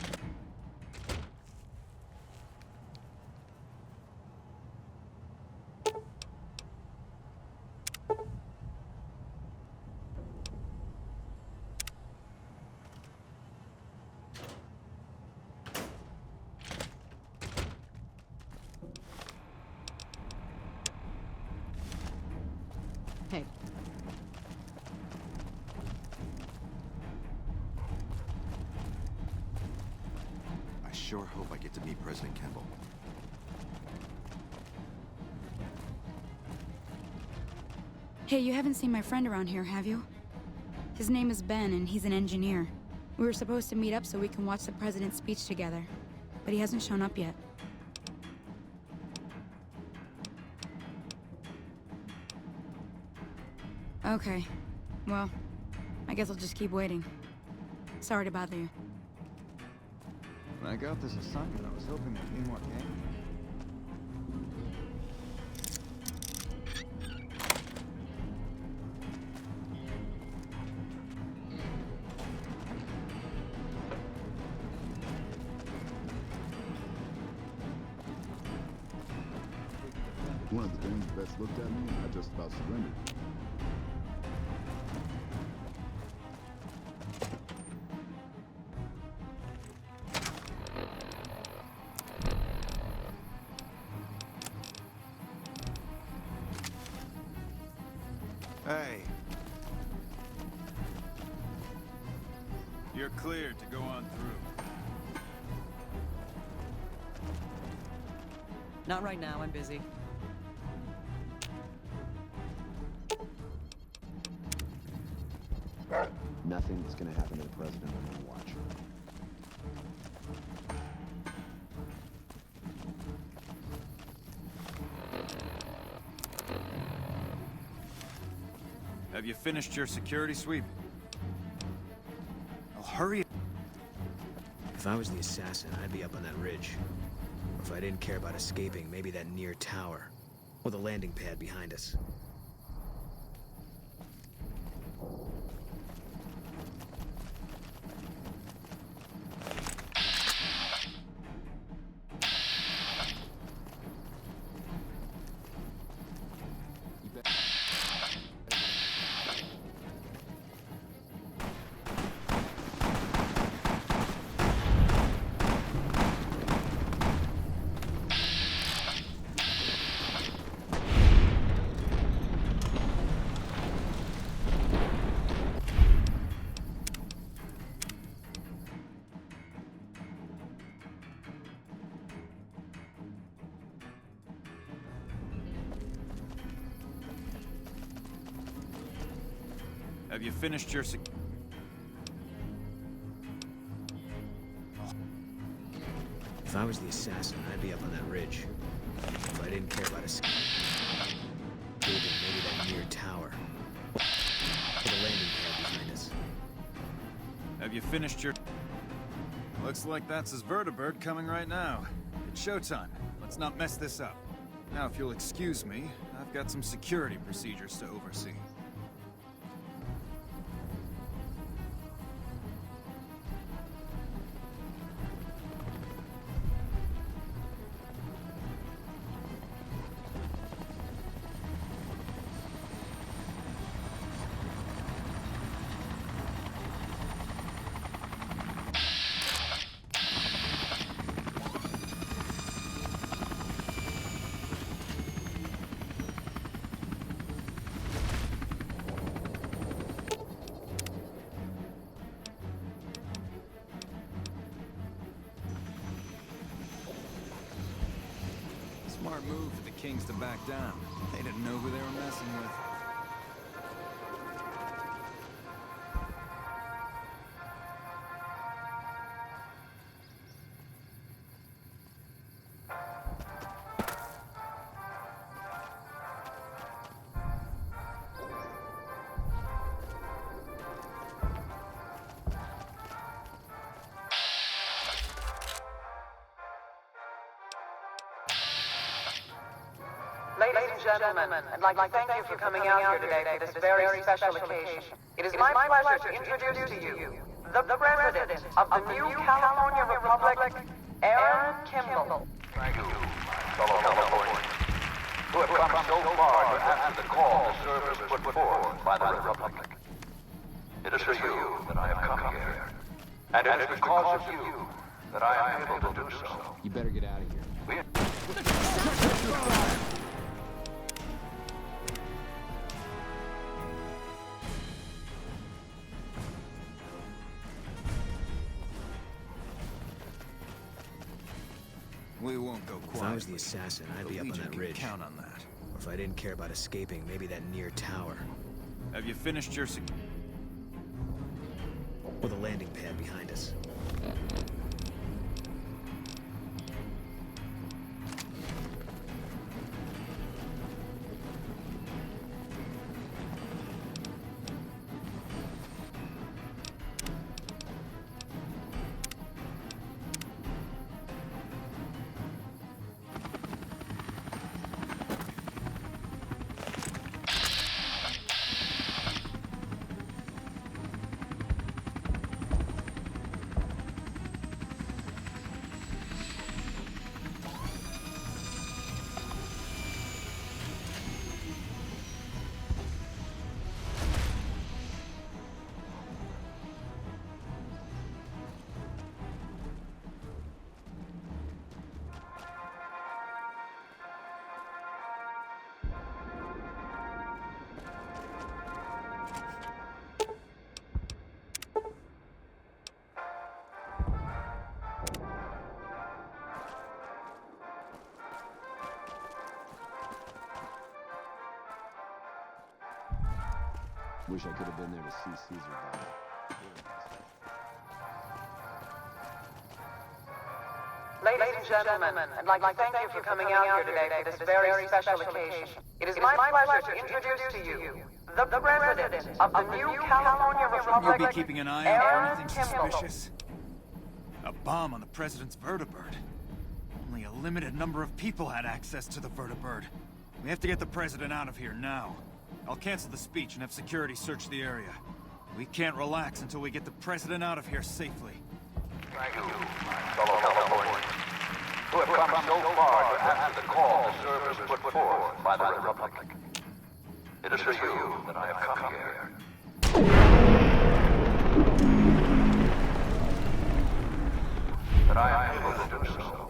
Hey. I sure hope I get to meet President Kimball. Hey, you haven't seen my friend around here, have you? His name is Ben, and he's an engineer. We were supposed to meet up so we can watch the president's speech together, but he hasn't shown up yet. Okay. Well, I guess I'll just keep waiting. Sorry to bother you. When I got this assignment, I was hoping there'd be more game. One of the things the vets looked at me and I just about surrendered. Hey. You're cleared to go on through. Not right now, I'm busy. Nothing is going to happen to the president on my watch. Have you finished your security sweep? Well, hurry. If I was the assassin, I'd be up on that ridge. If I didn't care about escaping, maybe that near tower. Or the landing pad behind us. Have you finished your If I was the assassin, I'd be up on that ridge. If I didn't care about escaping, maybe that near tower. Or the landing pad behind us. Have you finished your... Looks like that's his vertibird coming right now. It's showtime. Let's not mess this up. Now, if you'll excuse me, I've got some security procedures to oversee. Smart move for the Kings to back down. They didn't know who they were messing with. Ladies and gentlemen, I'd like to thank you for coming out here today for this very special occasion. It is my pleasure to introduce to you the President of the new California Republic, Aaron Kimball. Thank you, fellow Californians, who have come so far to answer the call to service put forth by the Republic. It is for you that I have come here, and it is because of you that I am able to do so. You better get out of here. We won't go quiet. If I was the assassin, I'd be up on that ridge. Count on that. Or if I didn't care about escaping, maybe that near tower. Have you finished your... Or the landing pad behind us. Wish I could have been there to see Caesar die. Ladies and gentlemen, I'd like to thank you for coming out here today for this very special occasion. It is my pleasure to introduce to you the President of the new California Republic, You'll be keeping an eye out for anything suspicious? A bomb on the President's vertibird. Only a limited number of people had access to the vertibird. We have to get the president out of here now. I'll cancel the speech and have security search the area. We can't relax until we get the president out of here safely. Thank you, fellow Californians, who have come so far to answer the call to service put forth by the Republic. It is for you that I have come here. That I am able to do so.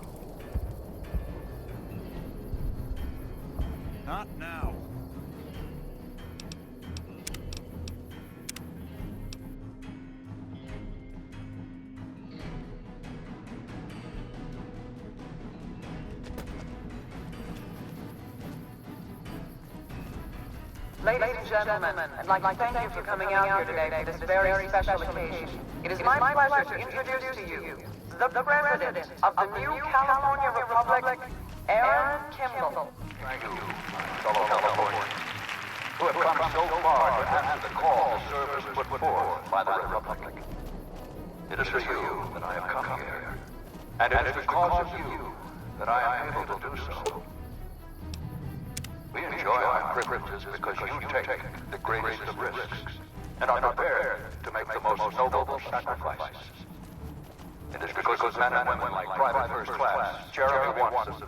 Not now. Ladies and gentlemen, I'd like to thank you for coming out here today for this very special occasion. It is my pleasure to introduce to you the President of the new California Republic, Aaron Kimball. Thank you, fellow Californians, who have come so far to answer the call to service put forth by the Republic. It is for you that I have come here, and it is because of you that I am able to do so. We enjoy our privileges because you take the greatest of risks and are prepared to make the most noble sacrifices. It is because men and women like Private First Class, Jeremy Watson,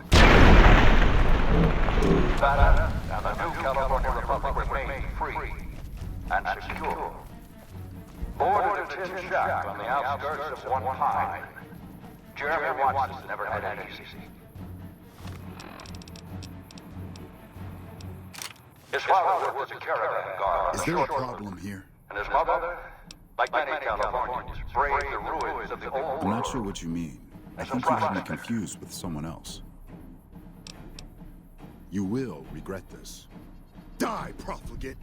Nevada, and the new California Republic remain free and secure. Born in a tin shack on the outskirts of One Pine, Jeremy Watson never had it easy. His father worked as a caravan guard. Is there a problem here? And his mother, like many Californians, braved the ruins of the old world. I'm not sure what you mean. I think you have me confused with someone else. You will regret this. Die, profligate!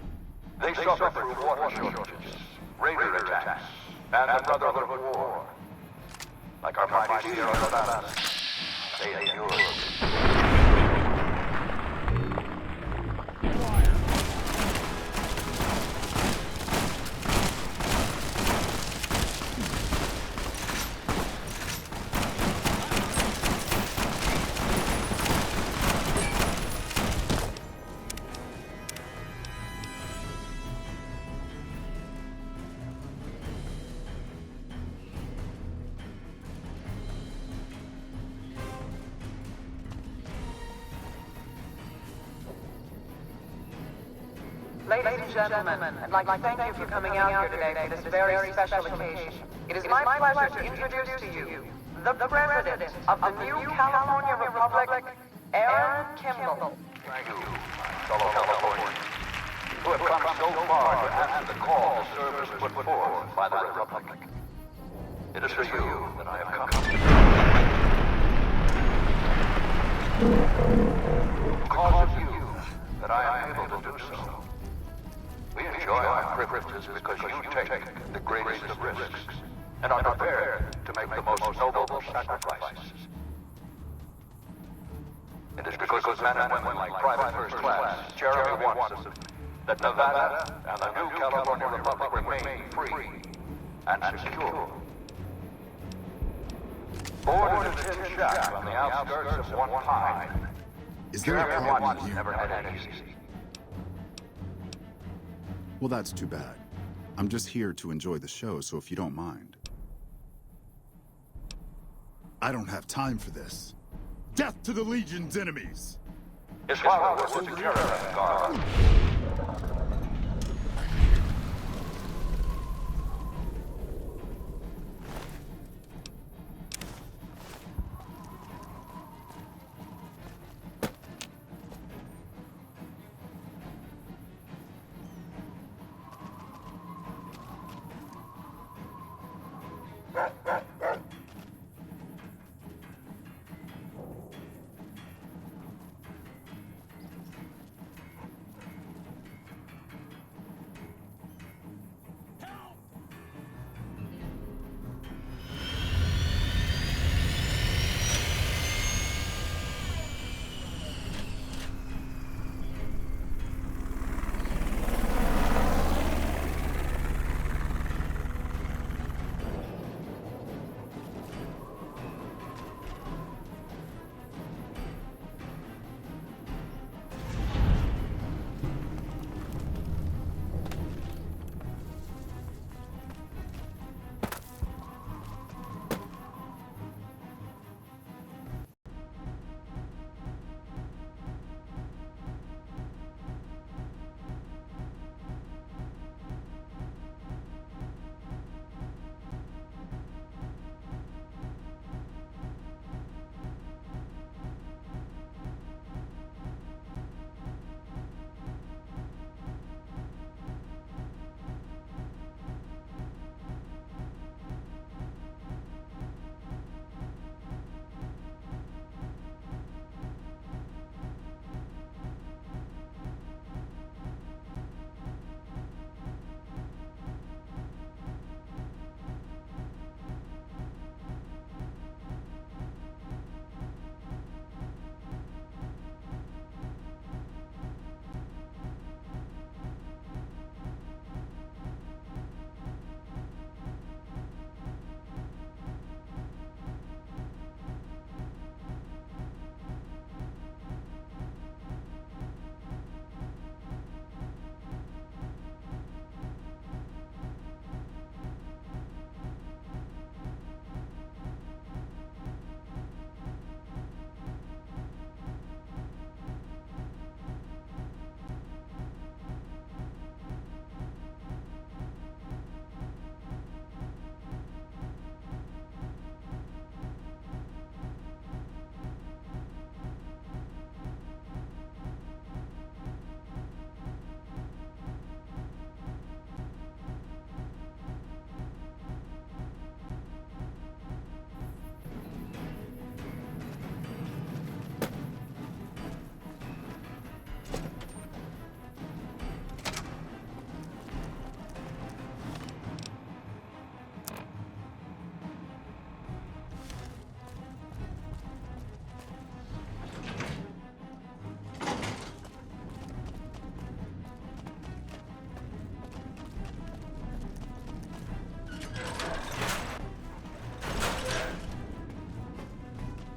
They suffered through water shortages, raider attacks, and the Brotherhood War. Like our mighty Sierra Nevada, they endured. Ladies and gentlemen, I'd like to thank you for coming out here today for this very special occasion. It is my pleasure to introduce to you the President of the new California Republic, Aaron Kimball. Thank you, fellow Californians, who have come so far to answer the call to service put forth by the Republic. It is for you that I have come. Because of you that I am able to do so. We enjoy our privileges because you take the greatest of risks and are prepared to make the most noble sacrifices. It is because men and women like Private First Class, Jeremy Watson, that Nevada and the new California Republic remain free and secure. Born in a tin shack on the outskirts of One Pine, Is there a Jeremy problem Watson here? never had it easy. Well, that's too bad. I'm just here to enjoy the show, so if you don't mind. I don't have time for this. Death to the Legion's enemies! His father was a caravan guard.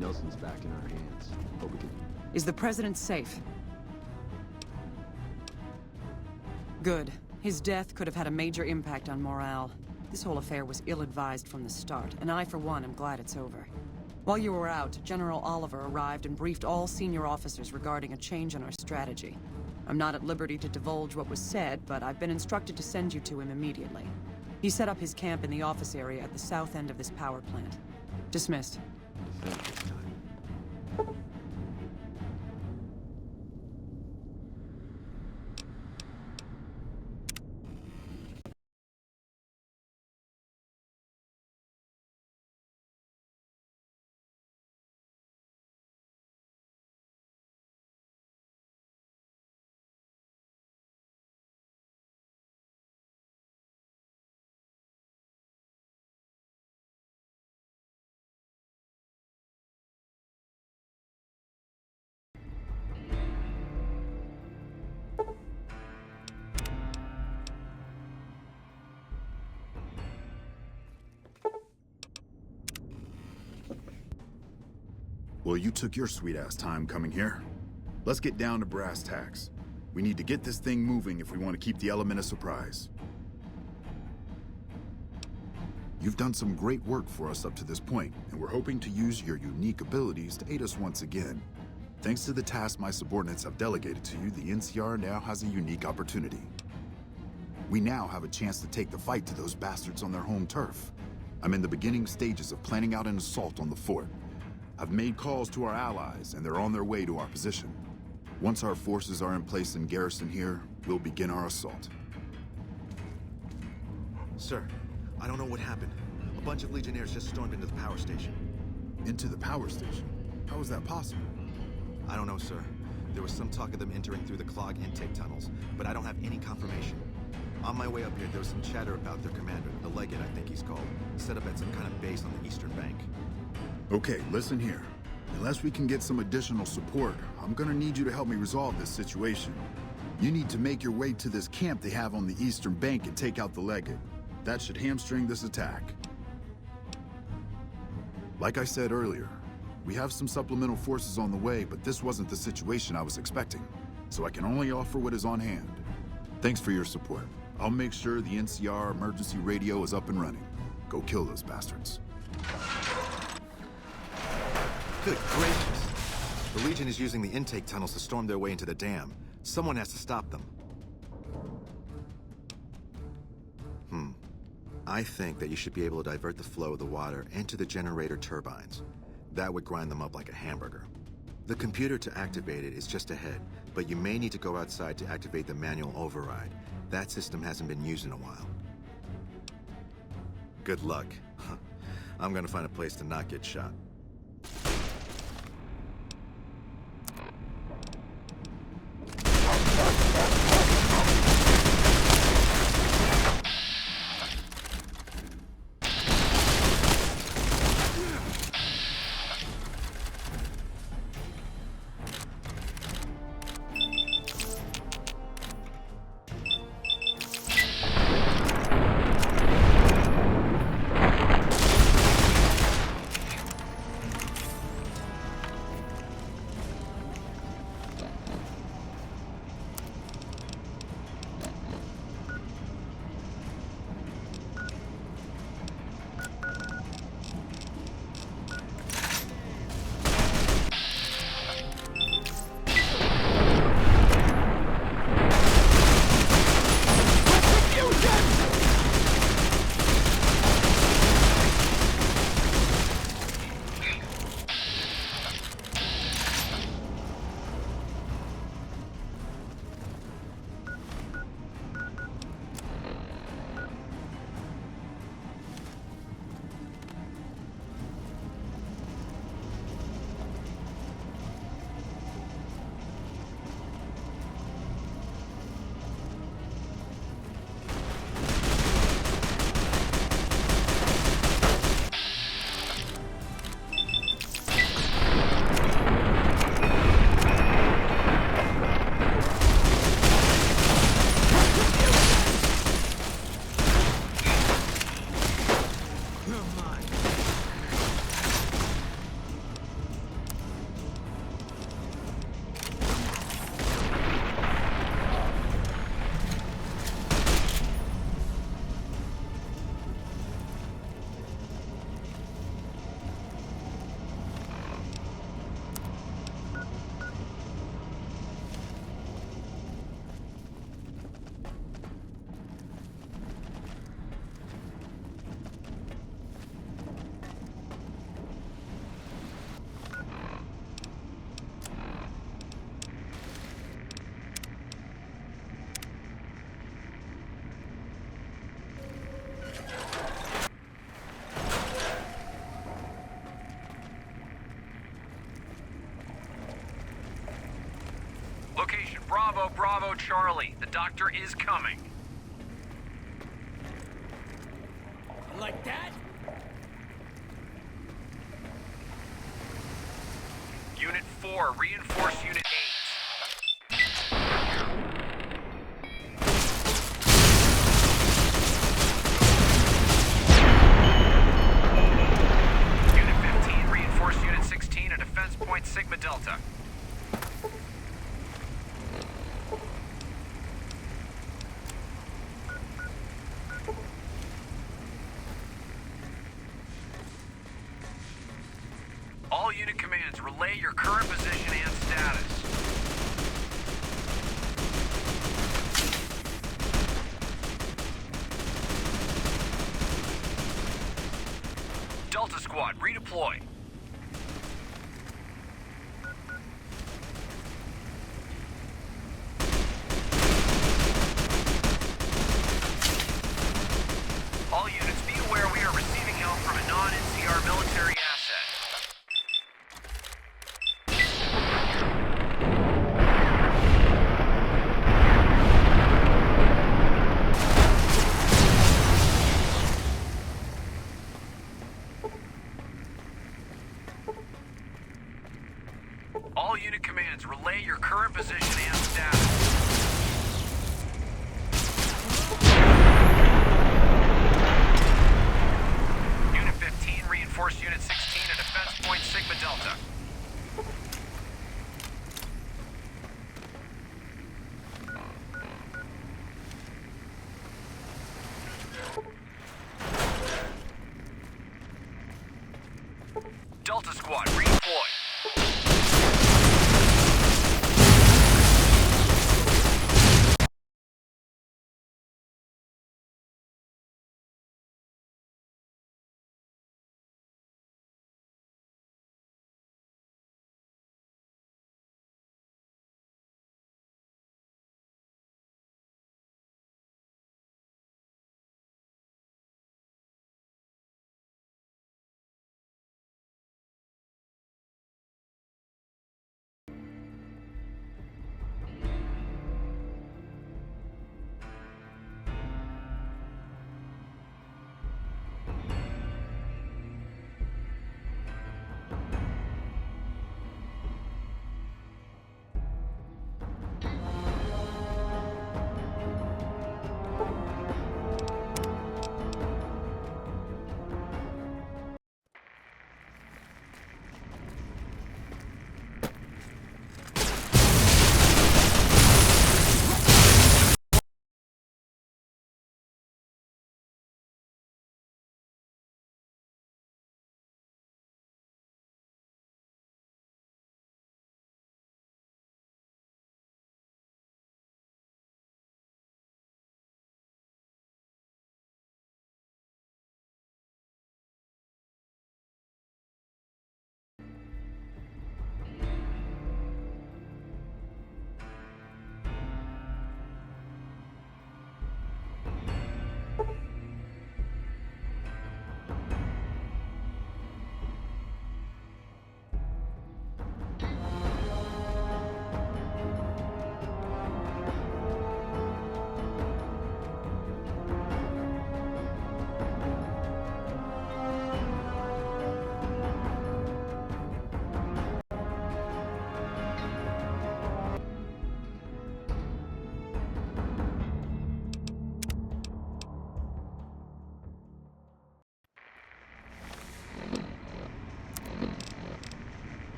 Nelson's back in our hands. Hope we can... Is the president safe? Good. His death could have had a major impact on morale. This whole affair was ill-advised from the start, and I, for one, am glad it's over. While you were out, General Oliver arrived and briefed all senior officers regarding a change in our strategy. I'm not at liberty to divulge what was said, but I've been instructed to send you to him immediately. He set up his camp in the office area at the south end of this power plant. Dismissed. Well, you took your sweet-ass time coming here. Let's get down to brass tacks. We need to get this thing moving if we want to keep the element of surprise. You've done some great work for us up to this point, and we're hoping to use your unique abilities to aid us once again. Thanks to the task my subordinates have delegated to you, the NCR now has a unique opportunity. We now have a chance to take the fight to those bastards on their home turf. I'm in the beginning stages of planning out an assault on the fort. I've made calls to our allies, and they're on their way to our position. Once our forces are in place in garrison here, we'll begin our assault. Sir, I don't know what happened. A bunch of Legionnaires just stormed into the power station. Into the power station? How is that possible? I don't know, sir. There was some talk of them entering through the clog intake tunnels, but I don't have any confirmation. On my way up here, there was some chatter about their commander, the Legate, I think he's called, set up at some kind of base on the eastern bank. Okay, listen here. Unless we can get some additional support, I'm gonna need you to help me resolve this situation. You need to make your way to this camp they have on the eastern bank and take out the Legate. That should hamstring this attack. Like I said earlier, we have some supplemental forces on the way, but this wasn't the situation I was expecting, so I can only offer what is on hand. Thanks for your support. I'll make sure the NCR emergency radio is up and running. Go kill those bastards. Good gracious! The Legion is using the intake tunnels to storm their way into the dam. Someone has to stop them. I think that you should be able to divert the flow of the water into the generator turbines. That would grind them up like a hamburger. The computer to activate it is just ahead, but you may need to go outside to activate the manual override. That system hasn't been used in a while. Good luck. I'm gonna find a place to not get shot. Bravo, Bravo, Charlie. The doctor is coming. Like that? Unit 4, reinforce Unit 8. Unit 15, reinforce Unit 16 at Defense Point Sigma Delta. All unit commands, relay your current position and status. Delta Squad, redeploy. All units, be aware we are receiving help from a non-NCR military asset. All unit commands, relay your current position and status. Unit 15, reinforce Unit 16 at Defense Point Sigma Delta. Delta Squad, redeploy.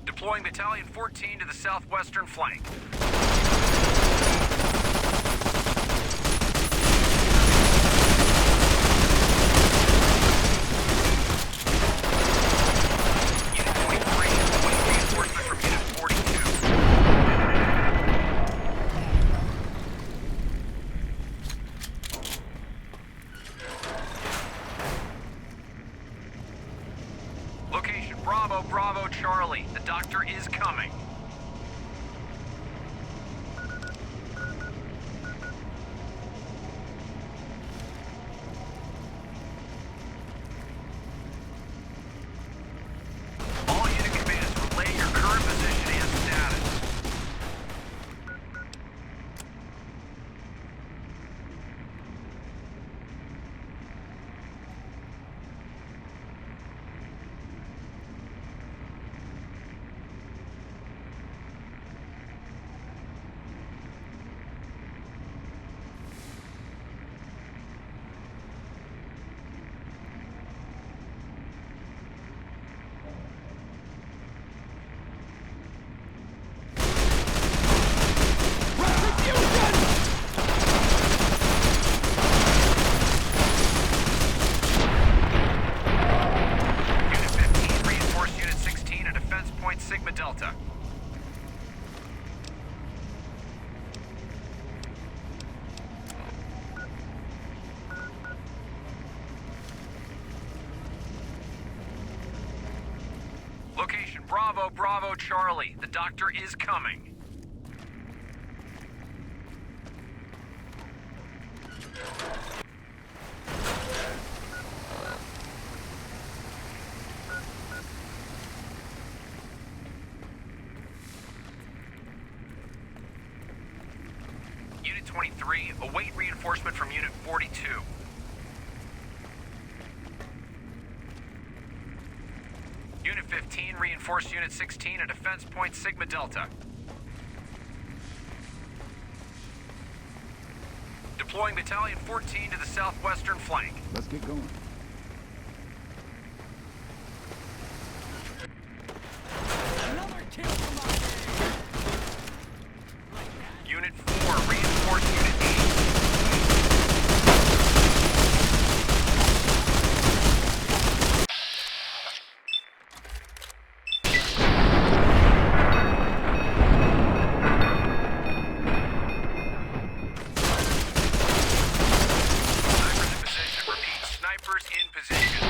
Deploying Battalion 14 to the southwestern flank. Unit 23, awaiting reinforcement from Unit 42. Location, Bravo, Bravo, Charlie. The doctor is coming. All unit commands, relay your current position Delta. Location Bravo, Bravo, Charlie. The doctor is coming. Unit 23, await reinforcement from Unit 42. Unit 15, reinforce Unit 16 at Defense Point Sigma Delta. Deploying Battalion 14 to the southwestern flank. Let's get going. Another kill from our Unit 4, reinforce Unit 8. Snipers in position.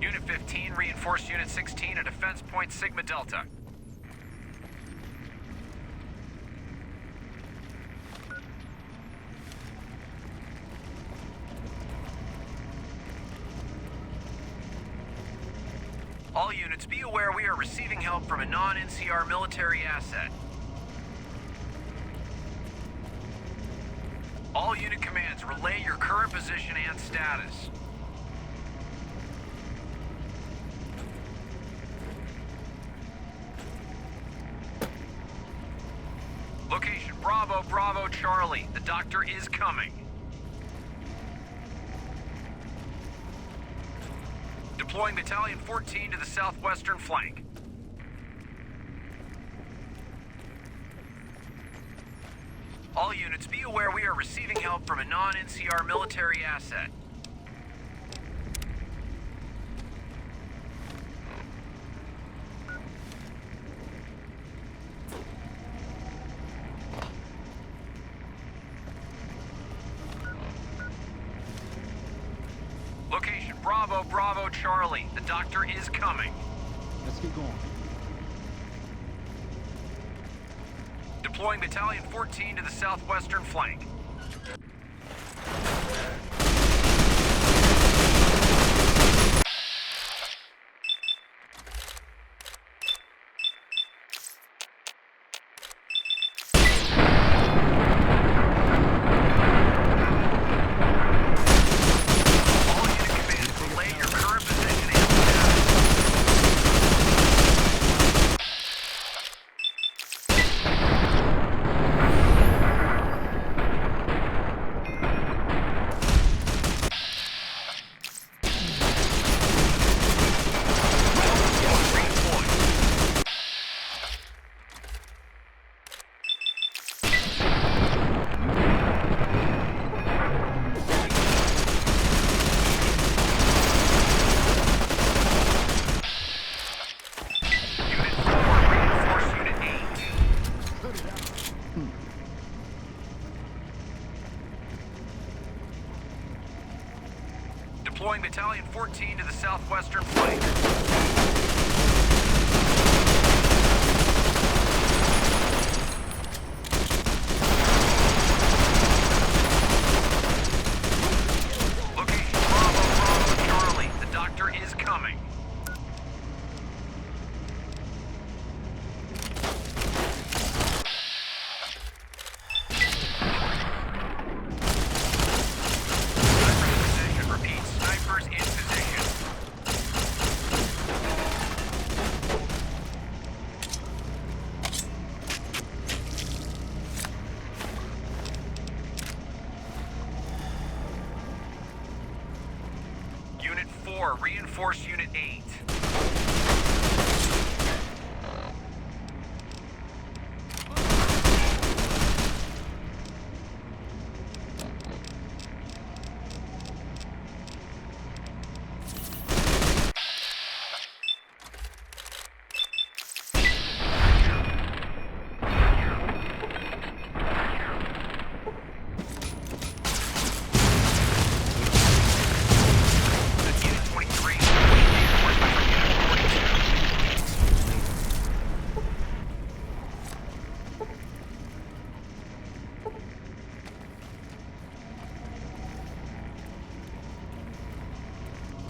Unit 15, reinforce Unit 16 at Defense Point Sigma Delta. All units, be aware we are receiving help from a non-NCR military asset. All unit commands, relay your current position and status. Location Bravo, Bravo, Charlie. The doctor is coming. Deploying Battalion 14 to the southwestern flank. All units, be aware we are receiving help from a non-NCR military asset. Location Bravo, Bravo, Charlie. The doctor is coming. Let's get going. Deploying Battalion 14 to the southwestern flank. All unit commands, relay your current position and deploying Battalion 14 to the southwestern flank. Location Bravo, Bravo, Charlie. The doctor is coming. Snipers in position. Unit 4, reinforce Unit 8.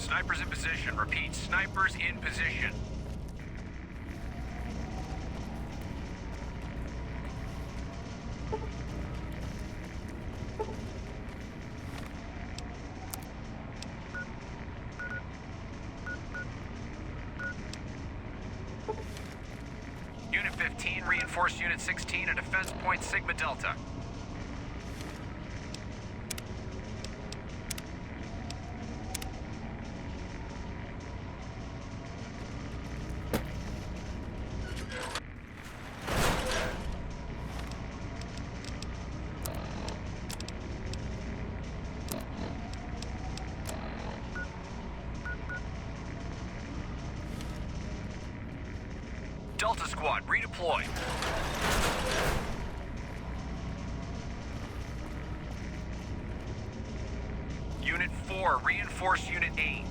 Snipers in position. Repeat, snipers in position. Unit 15, reinforce Unit 16 at defense point Sigma Delta. Delta Squad, redeploy. Unit 4, reinforce Unit 8.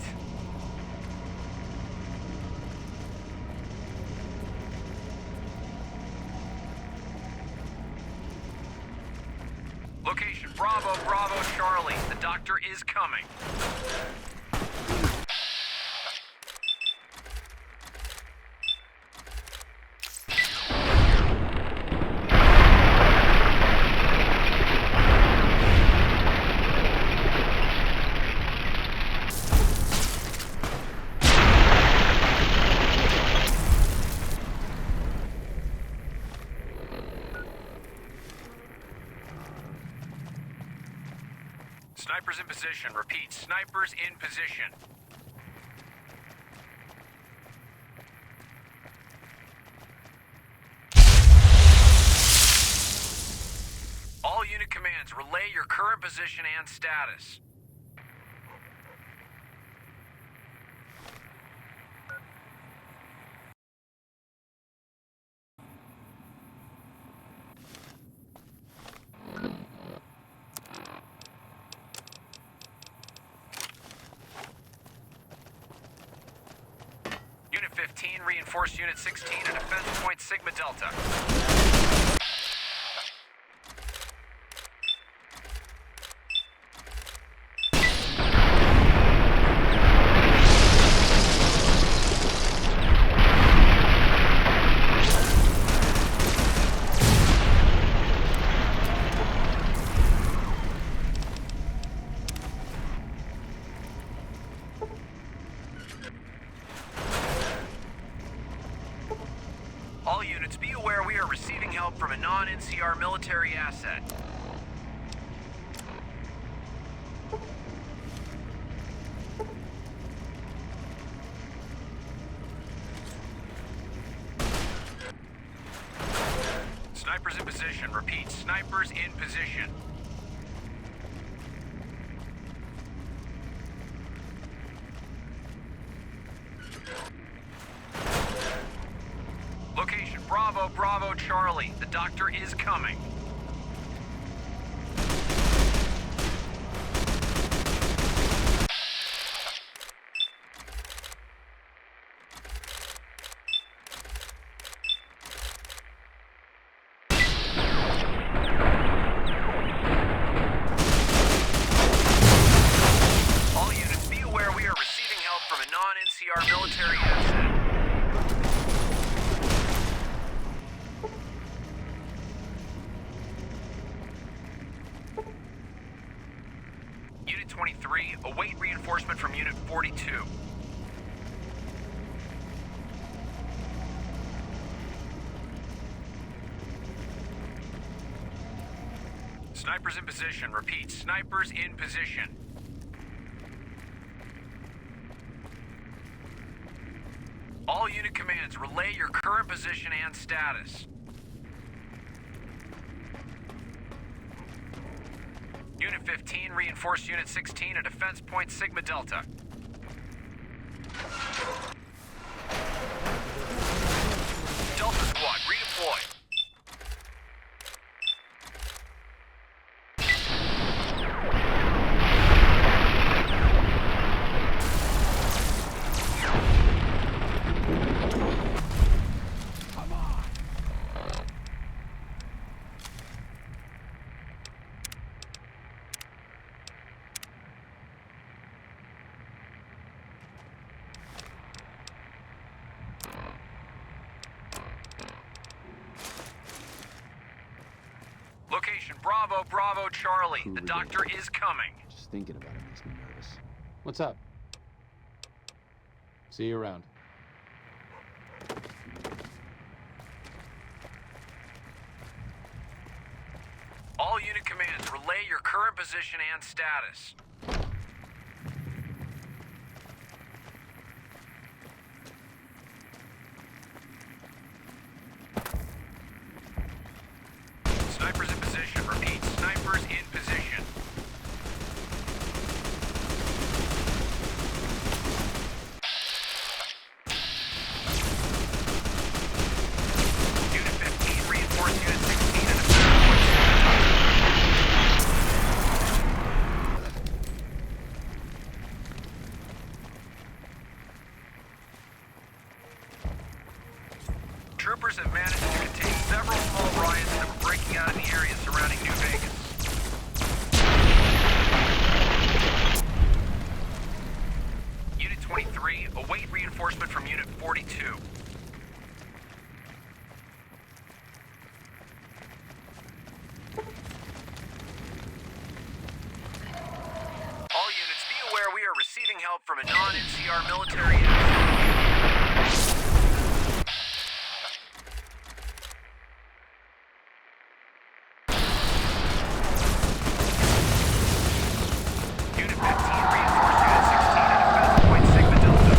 Location, Bravo, Bravo, Charlie. The doctor is coming. Snipers in position. Repeat, snipers in position. All unit commands, relay your current position and status. Unit 15, reinforce Unit 16 at defense point Sigma Delta. All units, be aware we are receiving help from a non-NCR military asset. Snipers in position. Repeat, snipers in position. Location, Bravo, Bravo, Charlie. The doctor is coming. All units, be aware we are receiving help from a non-NCR military asset. Unit 23, await reinforcement from Unit 42. Snipers in position. Repeat, snipers in position. All unit commands, relay your current position and status. Unit 15, reinforce Unit 16 at defense point Sigma Delta. Delta Squad, redeploy. Bravo, Bravo, Charlie. The doctor is coming. Just thinking about it makes me nervous. What's up? See you around. All unit commands, relay your current position and status. Snipers in position. Repeat, snipers in position. Unit 15, reinforce Unit 16 and a Troopers have managed to contain several small riots that were breaking out in the area surrounding New Vegas. Unit 23, await reinforcement from Unit 42. All units, be aware we are receiving help from a non-NCR military asset. Unit 15, reinforce Unit 16 at defense point Sigma Delta.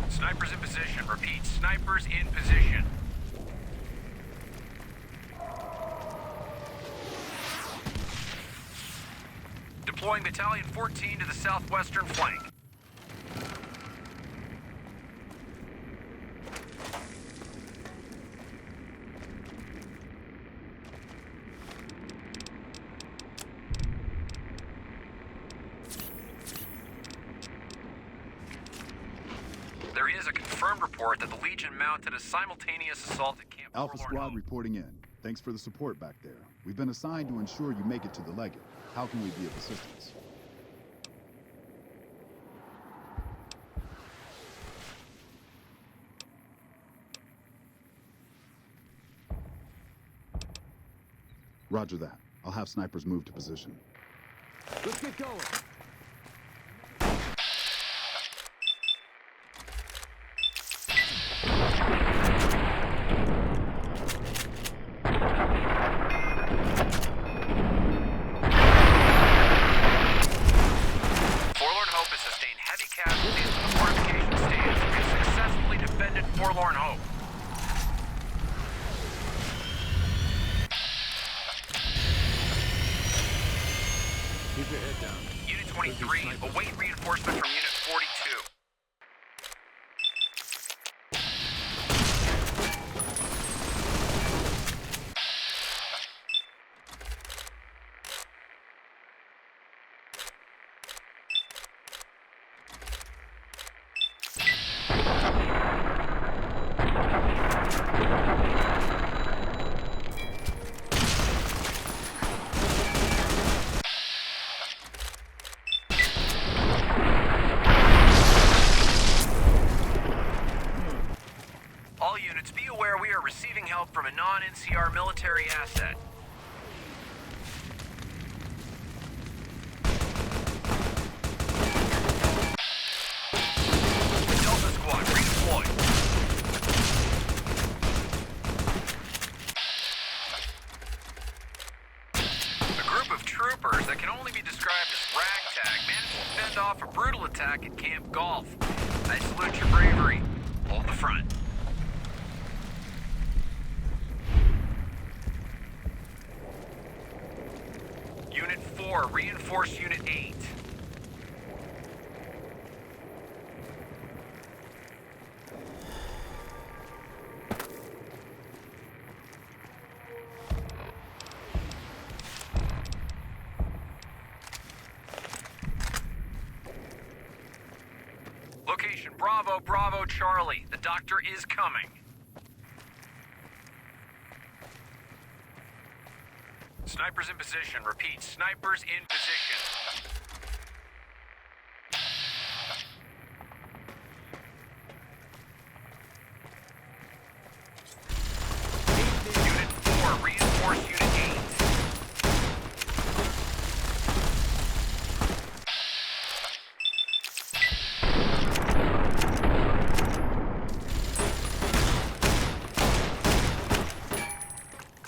Snipers in position. Repeat, snipers in position. Deploying Battalion 14 to the southwestern flank. There is a confirmed report that the Legion mounted a simultaneous assault at Camp Alpha Forlorn Squad Hope. reporting in. Thanks for the support back there. We've been assigned to ensure you make it to the Legate. How can we be of assistance? Roger that. I'll have snipers move to position. Let's get going. Forlorn Hope has sustained heavy casualties from the fortification stands and has successfully defended Forlorn Hope. Keep your head down. Unit 23, await reinforcement from Unit 42. All units, be aware we are receiving help from a non-NCR military asset. Delta Squad, redeploy. A group of troopers that can only be described as ragtag managed to fend off a brutal attack at Camp Golf. I salute your bravery. Hold the front. Unit 4, reinforce Unit 8. Location Bravo, Bravo, Charlie. The doctor is coming. Snipers in position. Repeat, snipers in position. Unit 4, reinforce Unit 8.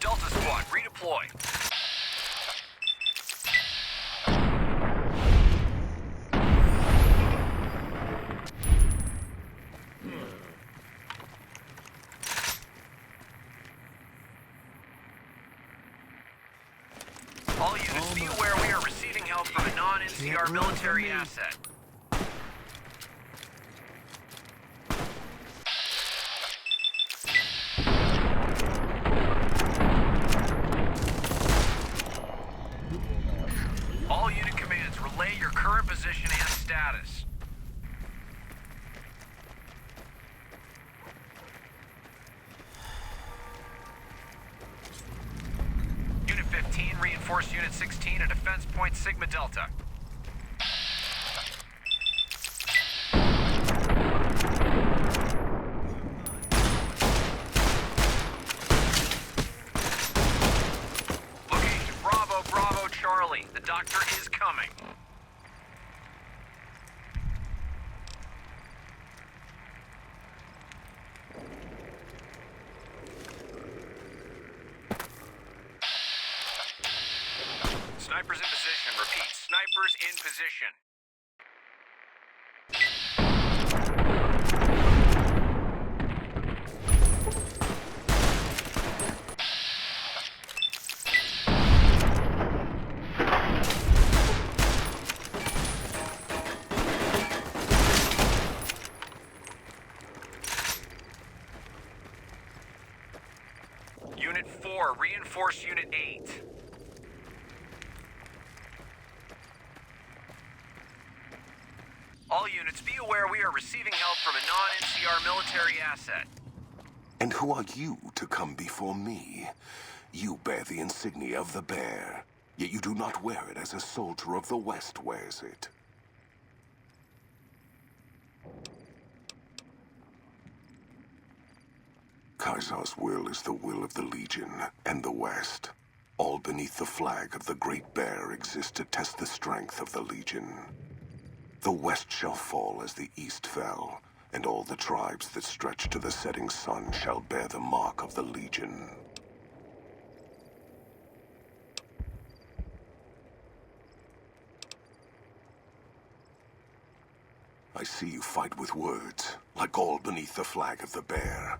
Delta Squad, redeploy. All units, be aware we are receiving help from a non-NCR military asset. All unit commands, relay your current position and status. Unit 15, reinforce Unit 16 at Defense Point Sigma Delta. Location Bravo, Bravo, Charlie. The doctor is coming. Snipers in position. Repeat, snipers in position. Unit 4, reinforce Unit 8. All units, be aware we are receiving help from a non-NCR military asset. And who are you to come before me? You bear the insignia of the bear, yet you do not wear it as a soldier of the West wears it. Kaiser's will is the will of the Legion and the West. All beneath the flag of the Great Bear exist to test the strength of the Legion. The West shall fall as the East fell, and all the tribes that stretch to the setting sun shall bear the mark of the Legion. I see you fight with words, like all beneath the flag of the bear.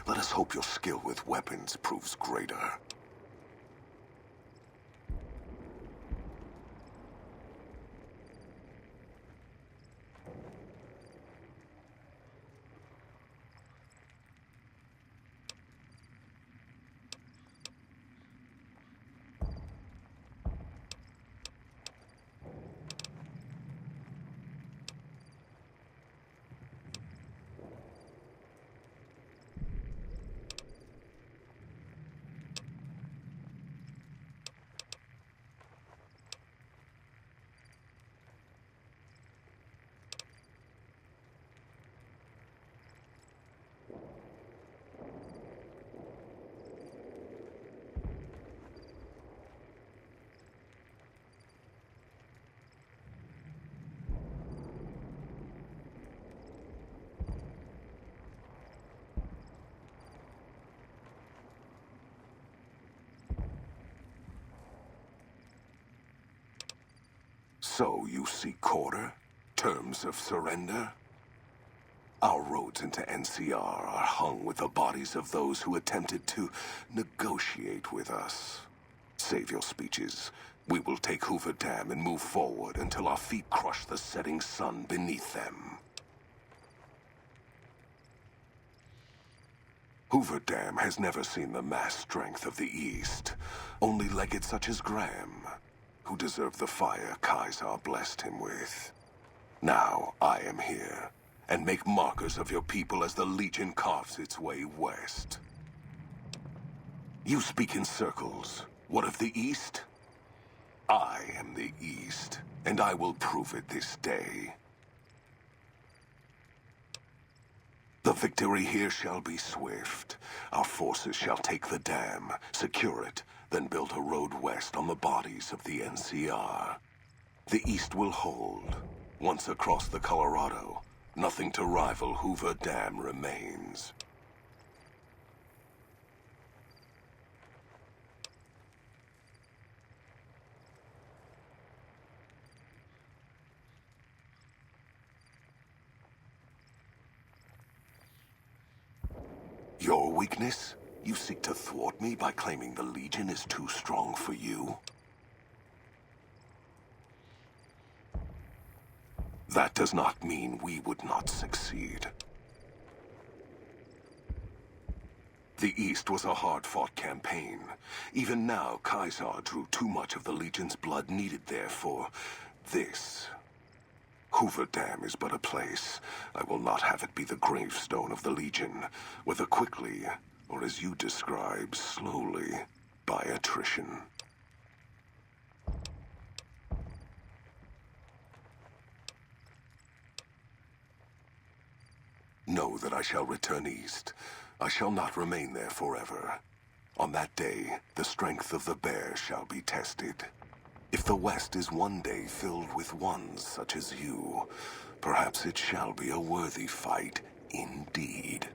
Let us hope your skill with weapons proves greater. So you seek quarter? Terms of surrender? Our roads into NCR are hung with the bodies of those who attempted to negotiate with us. Save your speeches. We will take Hoover Dam and move forward until our feet crush the setting sun beneath them. Hoover Dam has never seen the mass strength of the East. Only legates such as Graham, who deserve the fire Kaiser blessed him with. Now I am here, and make markers of your people as the Legion carves its way west. You speak in circles. What of the East? I am the East, and I will prove it this day. The victory here shall be swift. Our forces shall take the dam, secure it, then build a road west on the bodies of the NCR. The East will hold. Once across the Colorado, nothing to rival Hoover Dam remains. Your weakness? You seek to thwart me by claiming the Legion is too strong for you? That does not mean we would not succeed. The East was a hard-fought campaign. Even now, Kaiser drew too much of the Legion's blood needed there for this. Hoover Dam is but a place. I will not have it be the gravestone of the Legion, whether quickly, or as you describe, slowly, by attrition. Know that I shall return east. I shall not remain there forever. On that day, the strength of the bear shall be tested. If the West is one day filled with ones such as you, perhaps it shall be a worthy fight indeed.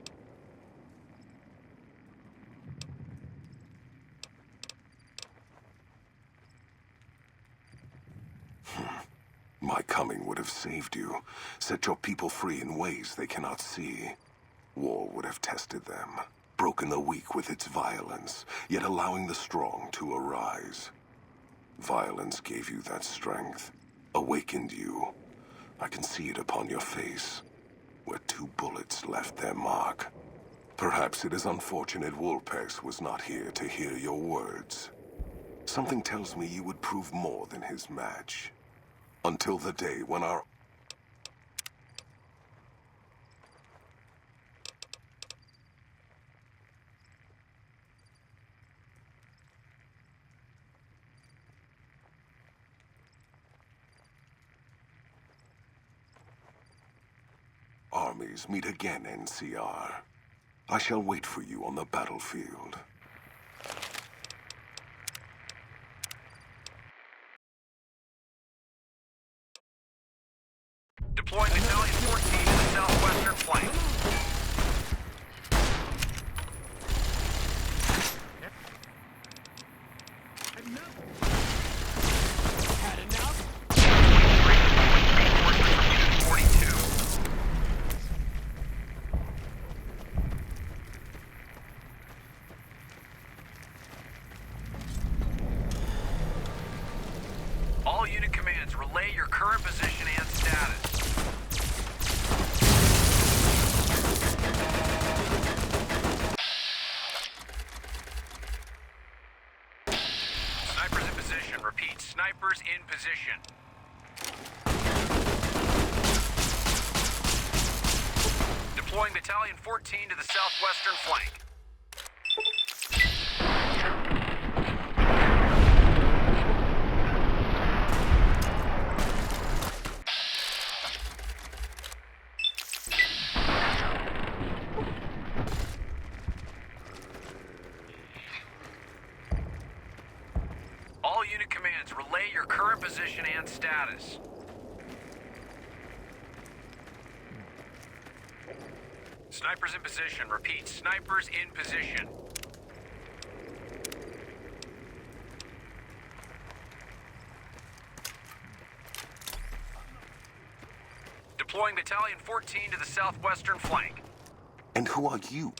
My coming would have saved you, set your people free in ways they cannot see. War would have tested them, broken the weak with its violence, yet allowing the strong to arise. Violence gave you that strength, awakened you. I can see it upon your face, where 2 bullets left their mark. Perhaps it is unfortunate Wolpex was not here to hear your words. Something tells me you would prove more than his match. Until the day when our... armies meet again, NCR. I shall wait for you on the battlefield. Deploying Battalion 14 to the southwestern flank. Had enough? Reinforcements from Unit 42. All unit commands, relay your current position and status. Snipers in position. Repeat, snipers in position. Deploying Battalion 14 to the southwestern flank. All unit commands, relay your current position and status. Snipers in position. Repeat, snipers in position. Deploying Battalion 14 to the southwestern flank. And who are you?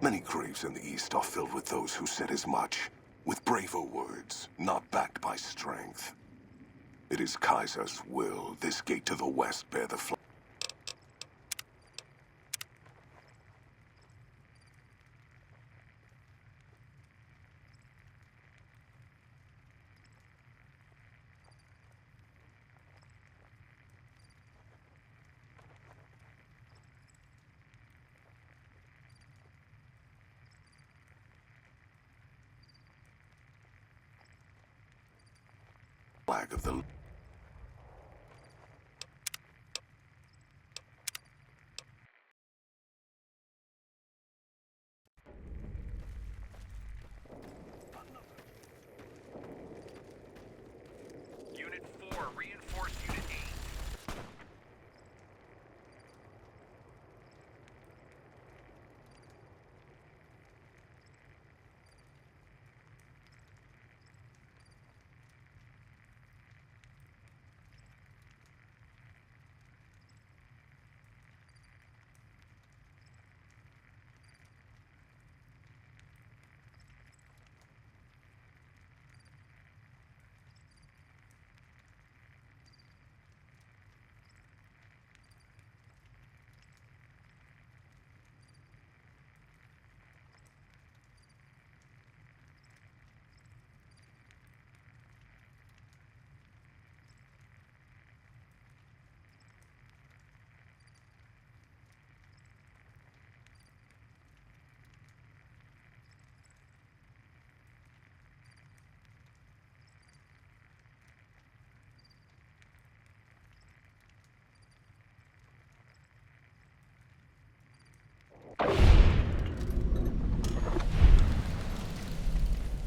Many graves in the East are filled with those who said as much, with braver words, not backed by strength. It is Kaiser's will this gate to the west bear the flag. flag of the... Unit 4, reinforce Unit 8.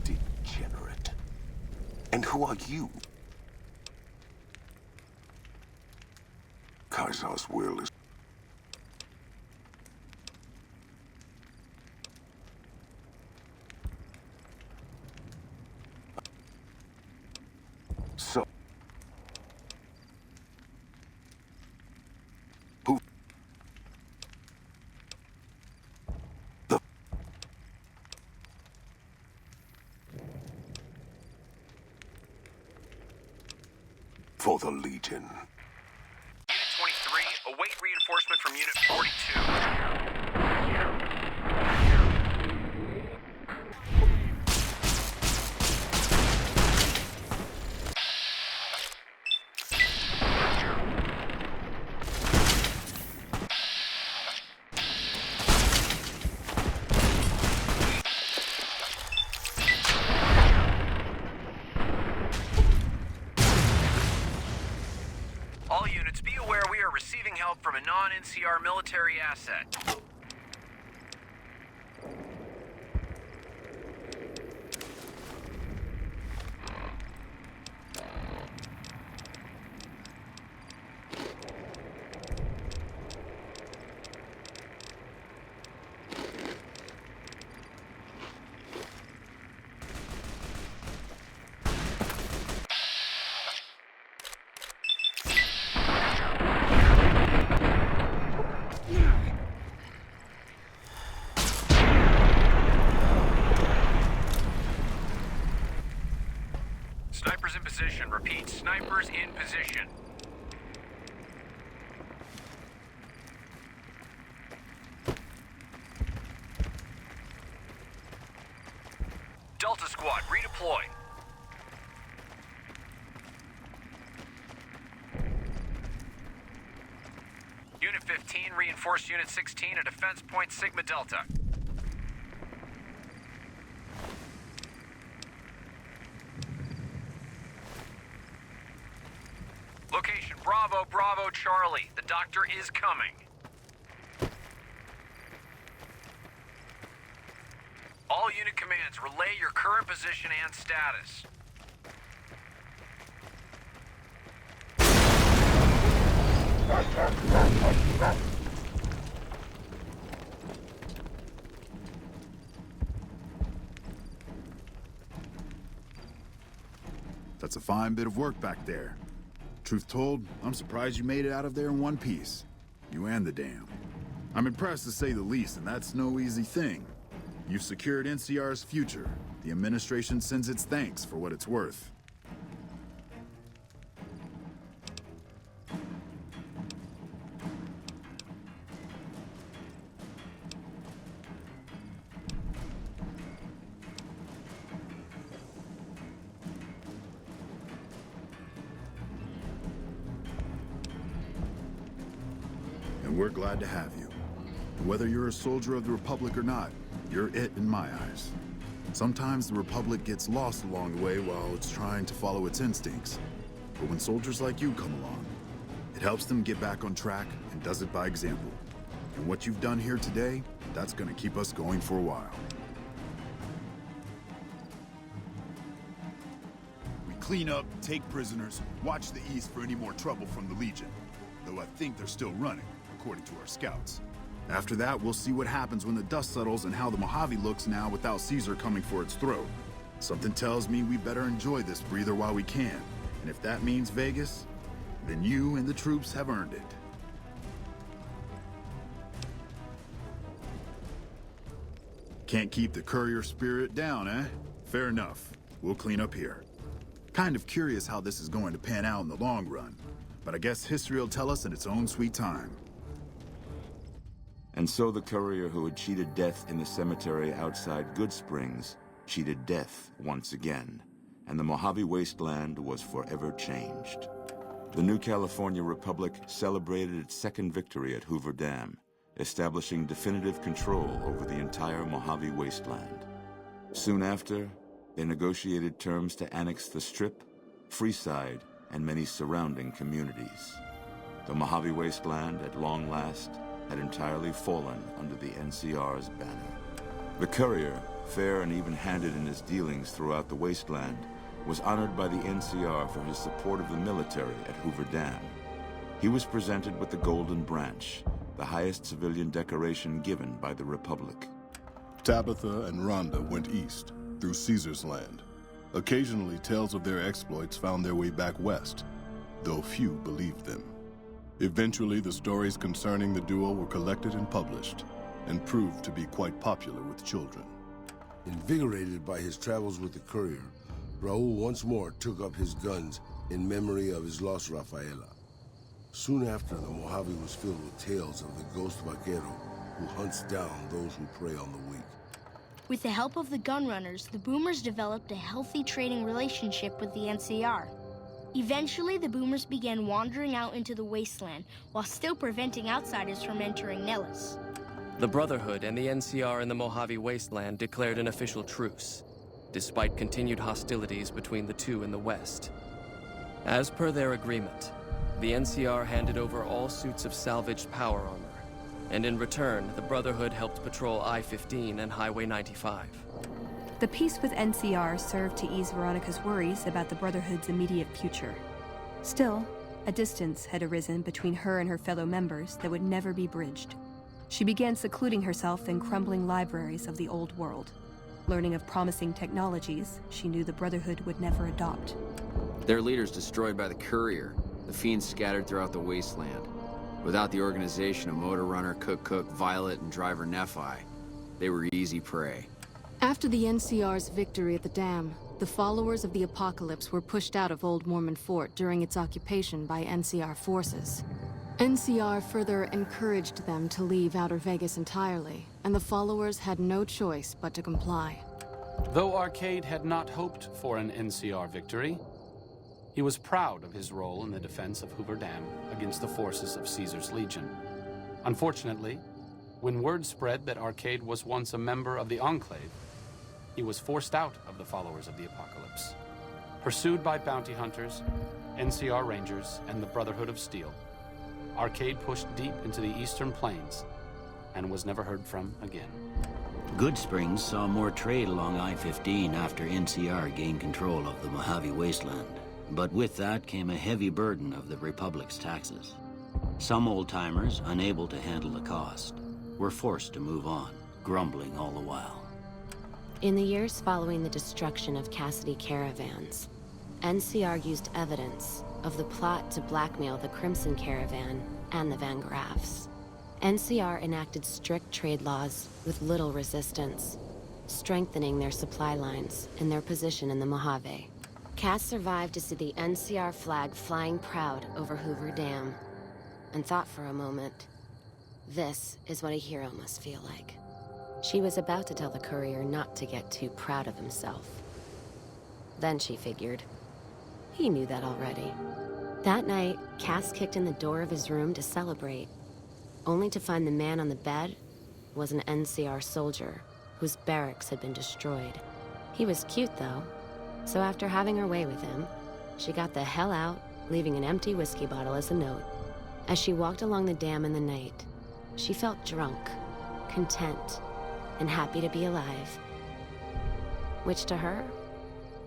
Degenerate. And who are you? Kaiser's will is... So... Who... The... For the Legion. Unit 23, await reinforcement from Unit 42. All units, be aware we are receiving help from a non-NCR military asset. Snipers in position. Repeat, snipers in position. Delta Squad, redeploy. Unit 15, reinforce Unit 16 at Defense Point Sigma Delta. Location, Bravo, Bravo, Charlie. The doctor is coming. All unit commands, relay your current position and status. That's a fine bit of work back there. Truth told, I'm surprised you made it out of there in one piece. You and the dam. I'm impressed to say the least, and that's no easy thing. You've secured NCR's future. The administration sends its thanks for what it's worth. And we're glad to have you. Whether you're a soldier of the Republic or not, you're it in my eyes. Sometimes the Republic gets lost along the way while it's trying to follow its instincts. But when soldiers like you come along, it helps them get back on track and does it by example. And what you've done here today, that's gonna keep us going for a while. We clean up, take prisoners, watch the east for any more trouble from the Legion. Though I think they're still running, according to our scouts. After that, we'll see what happens when the dust settles and how the Mojave looks now without Caesar coming for its throat. Something tells me we better enjoy this breather while we can. And if that means Vegas, then you and the troops have earned it. Can't keep the courier spirit down, eh? Fair enough. We'll clean up here. Kind of curious how this is going to pan out in the long run, but I guess history will tell us in its own sweet time. And so the courier who had cheated death in the cemetery outside Good Springs cheated death once again, and the Mojave Wasteland was forever changed. The new California Republic celebrated its second victory at Hoover Dam, establishing definitive control over the entire Mojave Wasteland. Soon after, they negotiated terms to annex the Strip, Freeside, and many surrounding communities. The Mojave Wasteland, at long last, had entirely fallen under the NCR's banner. The courier, fair and even-handed in his dealings throughout the wasteland, was honored by the NCR for his support of the military at Hoover Dam. He was presented with the Golden Branch, the highest civilian decoration given by the Republic. Tabitha and Rhonda went east, through Caesar's land. Occasionally, tales of their exploits found their way back west, though few believed them. Eventually, the stories concerning the duo were collected and published, and proved to be quite popular with children. Invigorated by his travels with the courier, Raul once more took up his guns in memory of his lost Rafaela. Soon after, the Mojave was filled with tales of the ghost vaquero who hunts down those who prey on the weak. With the help of the gunrunners, the Boomers developed a healthy trading relationship with the NCR. Eventually, the Boomers began wandering out into the wasteland while still preventing outsiders from entering Nellis. The Brotherhood and the NCR in the Mojave Wasteland declared an official truce, despite continued hostilities between the two in the west. As per their agreement, the NCR handed over all suits of salvaged power armor, and in return, the Brotherhood helped patrol I-15 and Highway 95. The peace with NCR served to ease Veronica's worries about the Brotherhood's immediate future. Still, a distance had arisen between her and her fellow members that would never be bridged. She began secluding herself in crumbling libraries of the old world, learning of promising technologies she knew the Brotherhood would never adopt. Their leaders destroyed by the courier, the fiends scattered throughout the wasteland. Without the organization of Motor Runner, Cook, Violet, and Driver Nephi, they were easy prey. After the NCR's victory at the dam, the followers of the Apocalypse were pushed out of Old Mormon Fort during its occupation by NCR forces. NCR further encouraged them to leave Outer Vegas entirely, and the followers had no choice but to comply. Though Arcade had not hoped for an NCR victory, he was proud of his role in the defense of Hoover Dam against the forces of Caesar's Legion. Unfortunately, when word spread that Arcade was once a member of the Enclave, he was forced out of the followers of the Apocalypse. Pursued by bounty hunters, NCR Rangers, and the Brotherhood of Steel, Arcade pushed deep into the eastern plains and was never heard from again. Good Springs saw more trade along I-15 after NCR gained control of the Mojave Wasteland. But with that came a heavy burden of the Republic's taxes. Some old-timers, unable to handle the cost, were forced to move on, grumbling all the while. In the years following the destruction of Cassidy caravans, NCR used evidence of the plot to blackmail the Crimson Caravan and the Van Graffs. NCR enacted strict trade laws with little resistance, strengthening their supply lines and their position in the Mojave. Cass survived to see the NCR flag flying proud over Hoover Dam, and thought for a moment, this is what a hero must feel like. She was about to tell the courier not to get too proud of himself. Then she figured, he knew that already. That night, Cass kicked in the door of his room to celebrate, only to find the man on the bed was an NCR soldier whose barracks had been destroyed. He was cute, though. So after having her way with him, she got the hell out, leaving an empty whiskey bottle as a note. As she walked along the dam in the night, she felt drunk, content, and happy to be alive. Which to her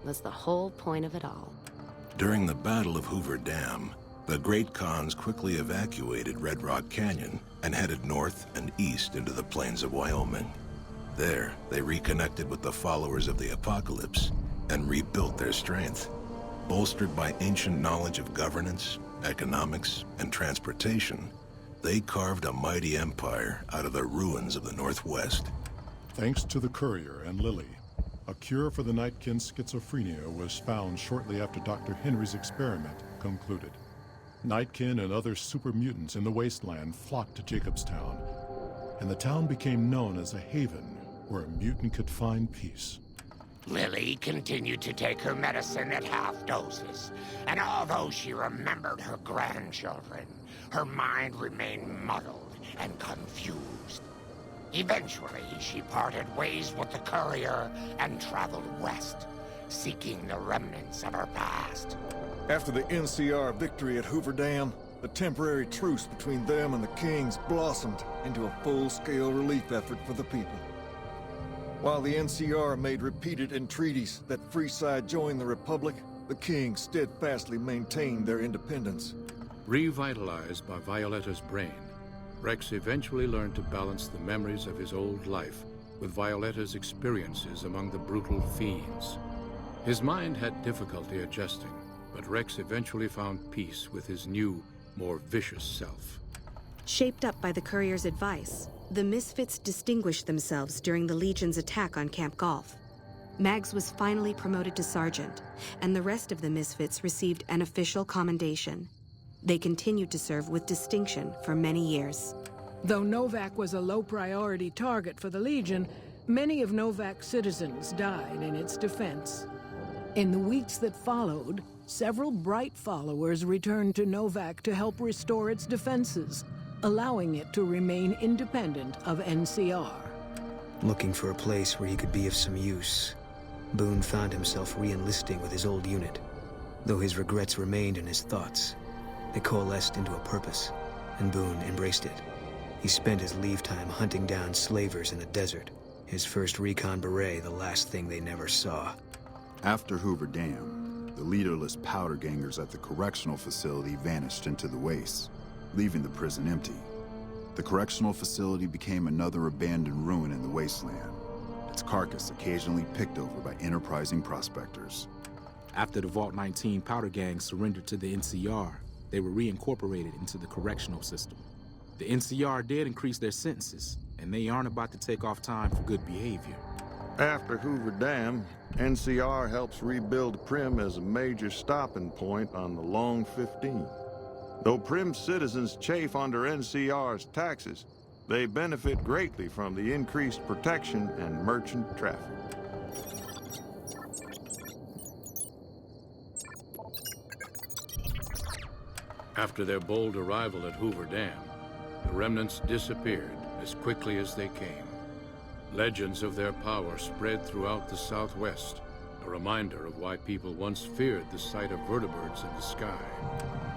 was the whole point of it all. During the Battle of Hoover Dam, the Great Khans quickly evacuated Red Rock Canyon and headed north and east into the plains of Wyoming. There, they reconnected with the followers of the Apocalypse and rebuilt their strength. Bolstered by ancient knowledge of governance, economics, and transportation, they carved a mighty empire out of the ruins of the Northwest. Thanks to the Courier and Lily, a cure for the Nightkin's schizophrenia was found shortly after Dr. Henry's experiment concluded. Nightkin and other super mutants in the wasteland flocked to Jacobstown, and the town became known as a haven where a mutant could find peace. Lily continued to take her medicine at half doses, and although she remembered her grandchildren, her mind remained muddled and confused. Eventually, she parted ways with the Courier and traveled west, seeking the remnants of her past. After the NCR victory at Hoover Dam, the temporary truce between them and the Kings blossomed into a full-scale relief effort for the people. While the NCR made repeated entreaties that Freeside join the Republic, the Kings steadfastly maintained their independence. Revitalized by Violetta's brain, Rex eventually learned to balance the memories of his old life with Violetta's experiences among the brutal fiends. His mind had difficulty adjusting, but Rex eventually found peace with his new, more vicious self. Shaped up by the Courier's advice, the Misfits distinguished themselves during the Legion's attack on Camp Golf. Mags was finally promoted to sergeant, and the rest of the Misfits received an official commendation. They continued to serve with distinction for many years. Though Novak was a low-priority target for the Legion, many of Novak's citizens died in its defense. In the weeks that followed, several bright followers returned to Novak to help restore its defenses, allowing it to remain independent of NCR. Looking for a place where he could be of some use, Boone found himself re-enlisting with his old unit. Though his regrets remained in his thoughts, they coalesced into a purpose, and Boone embraced it. He spent his leave time hunting down slavers in the desert, his first recon beret the last thing they never saw. After Hoover Dam, the leaderless powder gangers at the correctional facility vanished into the wastes, leaving the prison empty. The correctional facility became another abandoned ruin in the wasteland, its carcass occasionally picked over by enterprising prospectors. After the Vault 19 powder gang surrendered to the NCR, they were reincorporated into the correctional system. The NCR did increase their sentences, and they aren't about to take off time for good behavior. After Hoover Dam, NCR helps rebuild Prim as a major stopping point on the Long 15. Though Prim's citizens chafe under NCR's taxes, they benefit greatly from the increased protection and merchant traffic. After their bold arrival at Hoover Dam, the remnants disappeared as quickly as they came. Legends of their power spread throughout the Southwest, a reminder of why people once feared the sight of vertibirds in the sky.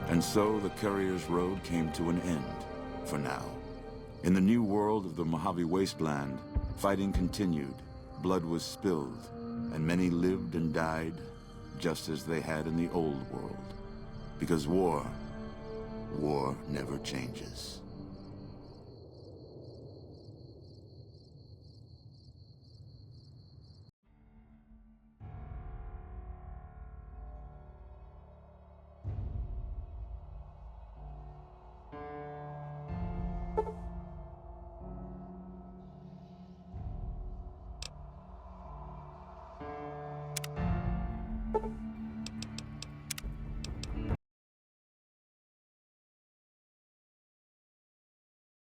And so the Courier's road came to an end, for now. In the new world of the Mojave Wasteland, fighting continued, blood was spilled, and many lived and died just as they had in the old world. Because war never changes.